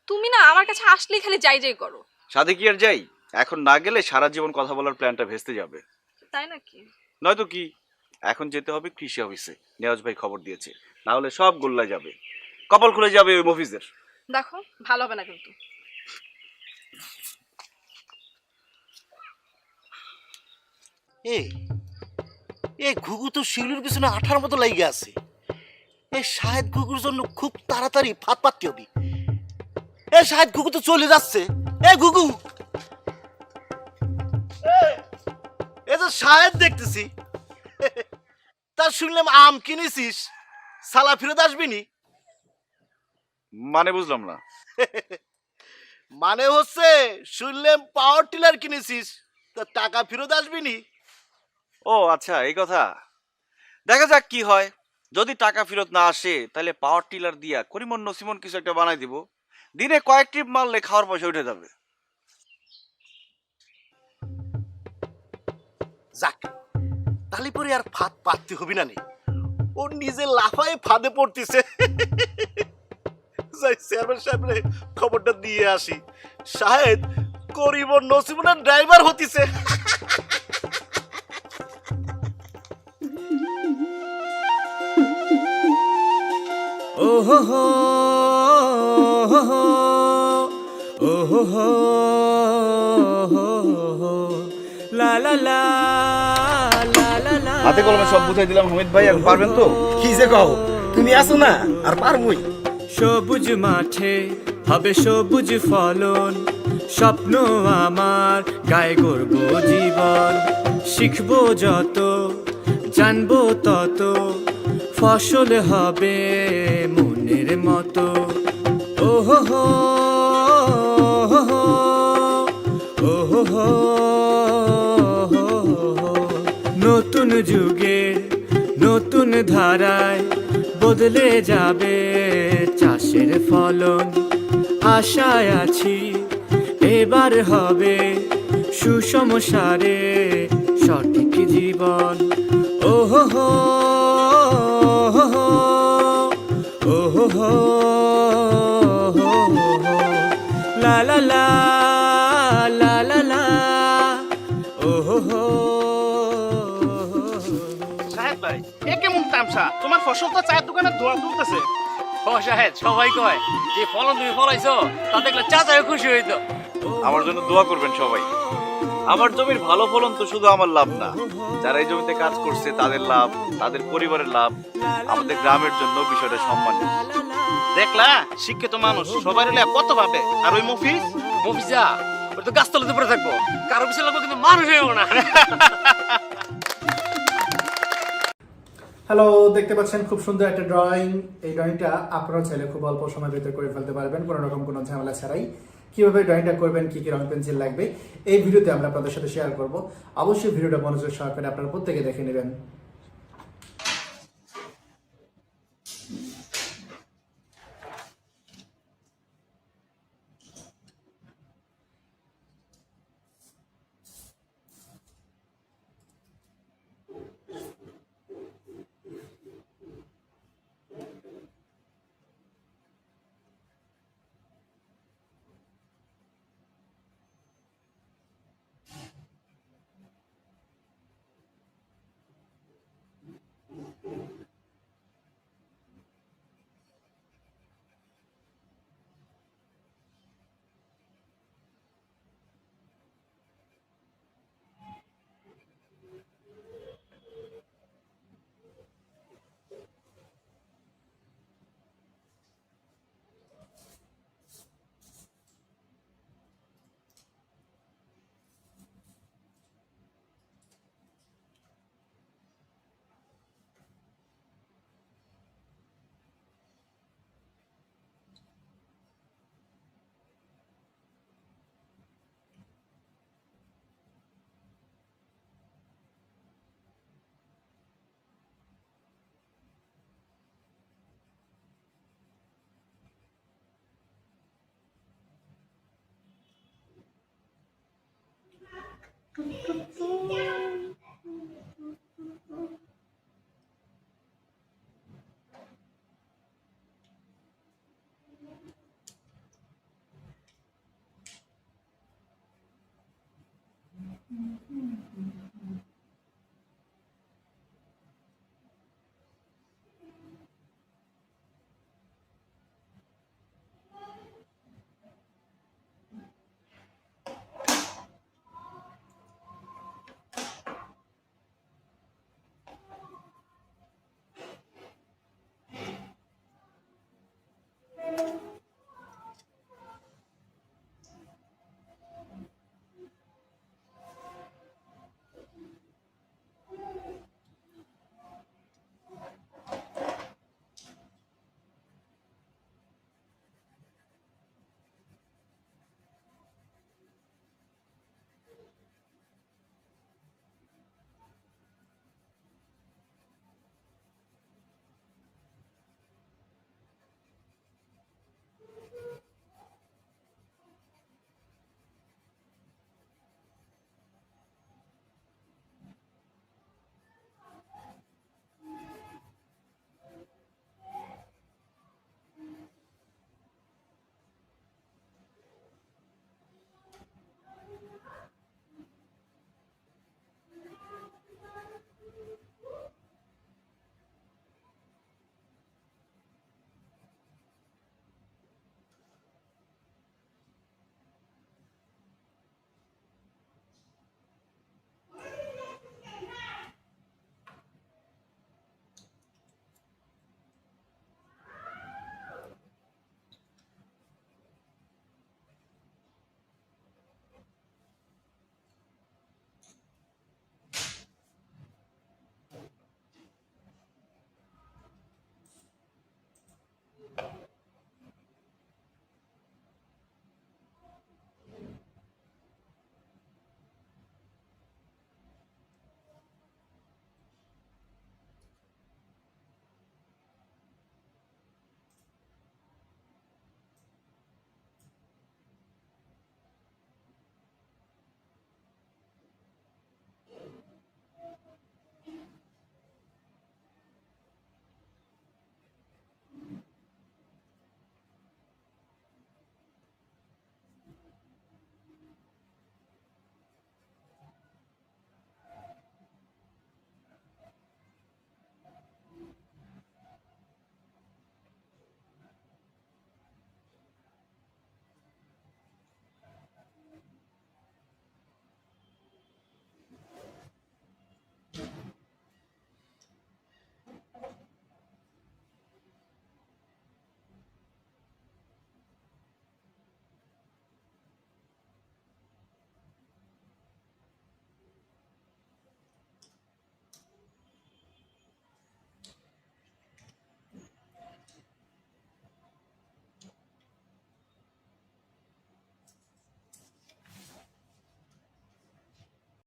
Speaker 13: তুমি না আমার কাছে আসলেই খালি যাই যাই করো।
Speaker 7: সাথে কি আর যাই? এখন না গেলে সারা জীবন কথা বলার প্ল্যানটা ভেস্তে যাবে।
Speaker 13: তাই নাকি?
Speaker 7: নয়তো কি, এখন যেতে হবে কৃষি অফিসে, নেওয়াজ ভাই খবর দিয়েছে, না হলে সব গোল্লা যাবে, কপাল খুলে যাবে ওই মফিজের।
Speaker 13: দেখো ভালো হবে না কিন্তু।
Speaker 14: এই ঘুঘু তো শিউলির পিছনে আঠার মতো লাগিয়ে আছে। এই শাহেদ ঘুঘুর জন্য খুব তাড়াতাড়ি ফাঁদ পাততে হবে। এই শাহেদ ঘুঘু তো চলে যাচ্ছে। এই ঘুঘু, এই যে শাহেদ দেখতেছি, তা শুনলাম আম কিনেছিস, সালা ফেরত আসবি নি?
Speaker 7: মানে বুঝলাম না।
Speaker 14: মানে হচ্ছে শুনলাম পাওয়ার টিলার কিনেছিস, তা টাকা ফেরত আসবি নি?
Speaker 7: ও আচ্ছা, এই কথা। দেখা যাক কি হয়। যদি টাকা ফেরত না আসে তাহলে পাওয়ার টিলার দিয়া করিমন নসিমন কিছু একটা বানাই দিব, দিনে কয়েক ট্রিপ মারলে খাওয়ার পয়সা উঠে যাবে।
Speaker 14: যাক, তাহলে পরে আর ফাঁদ পাততে হবে না নে, ও নিজে লাফায় ফাঁদে পড়তেছে। যাই চেয়ারম্যান সাহেবরে খবরটা দিয়ে আসি, শাহেদ করিমন নসিমনের ড্রাইভার হতিছে।
Speaker 4: ওহো হো ওহো হো লা লা লা লা লা লা।
Speaker 7: হাতে কলমে সব বুঝাই দিলাম হামিদ ভাই, এখন পারবেন তো?
Speaker 14: কি যে কও, তুমি আছো না, আর পারমুই।
Speaker 4: সবুজ মাঠে হবে সবুজ ফলন, স্বপ্ন আমার গায়ে গর্ব জীবন। শিখবো যত জানবো তত, ফসল হবে মনের মতো। ওহো হো ওহো হো নতুন যুগের নতুন ধারায় বদলে যাবে চাষের ফলন। আশায় আছি এবার হবে সুষম সারে সঠিক জীবন। ওহো হো ওহো হো লা লা লা লা লা লা ওহো হো।
Speaker 16: সাহেব ভাই, এ কেমন তামসা? তোমার ফসল তো চায়ের দোকানে ধোয়া তুলতেছে। ও সাহেব, সবাই কয় যে ফলন তুমি ফলাইছো তা দেখলে চাচাও খুশি হইতো।
Speaker 7: আমার জন্য দোয়া করবেন সবাই। আমার জমির ভালো ফলন তো শুধু আমার লাভ না, যারা এই জমিতে কাজ করছে তাদের লাভ, তাদের পরিবারের লাভ, আমাদের গ্রামের জন্য বিষয়টা সম্মানের।
Speaker 16: দেখলা, শিক্ষিত মানুষ সবাই কত ভাবে। আর ওই মফিজা ওর তো গাছতলাতে পড়ে থাকবো, কারো পিছনে লাগবো কিন্তু মানুষ হইব না।
Speaker 5: হ্যালো, দেখতে পাচ্ছেন খুব সুন্দর একটা ড্রয়িং। এই ড্রয়িংটা আপনারা চাইলে খুব অল্প সময়ের ভিতরে করে ফেলতে পারবেন, কোনো রকম কোনো ঝামেলা ছাড়াই। কিভাবে ড্রয়িংটা করবেন, কি কি রং পেন্সিল লাগবে, এই ভিডিওতে আমরা আপনাদের সাথে শেয়ার করব। অবশ্যই ভিডিওটা মনোযোগ সহকারে আপনারা প্রত্যেকে দেখে নেবেন।
Speaker 6: হুম, হুম, হুম।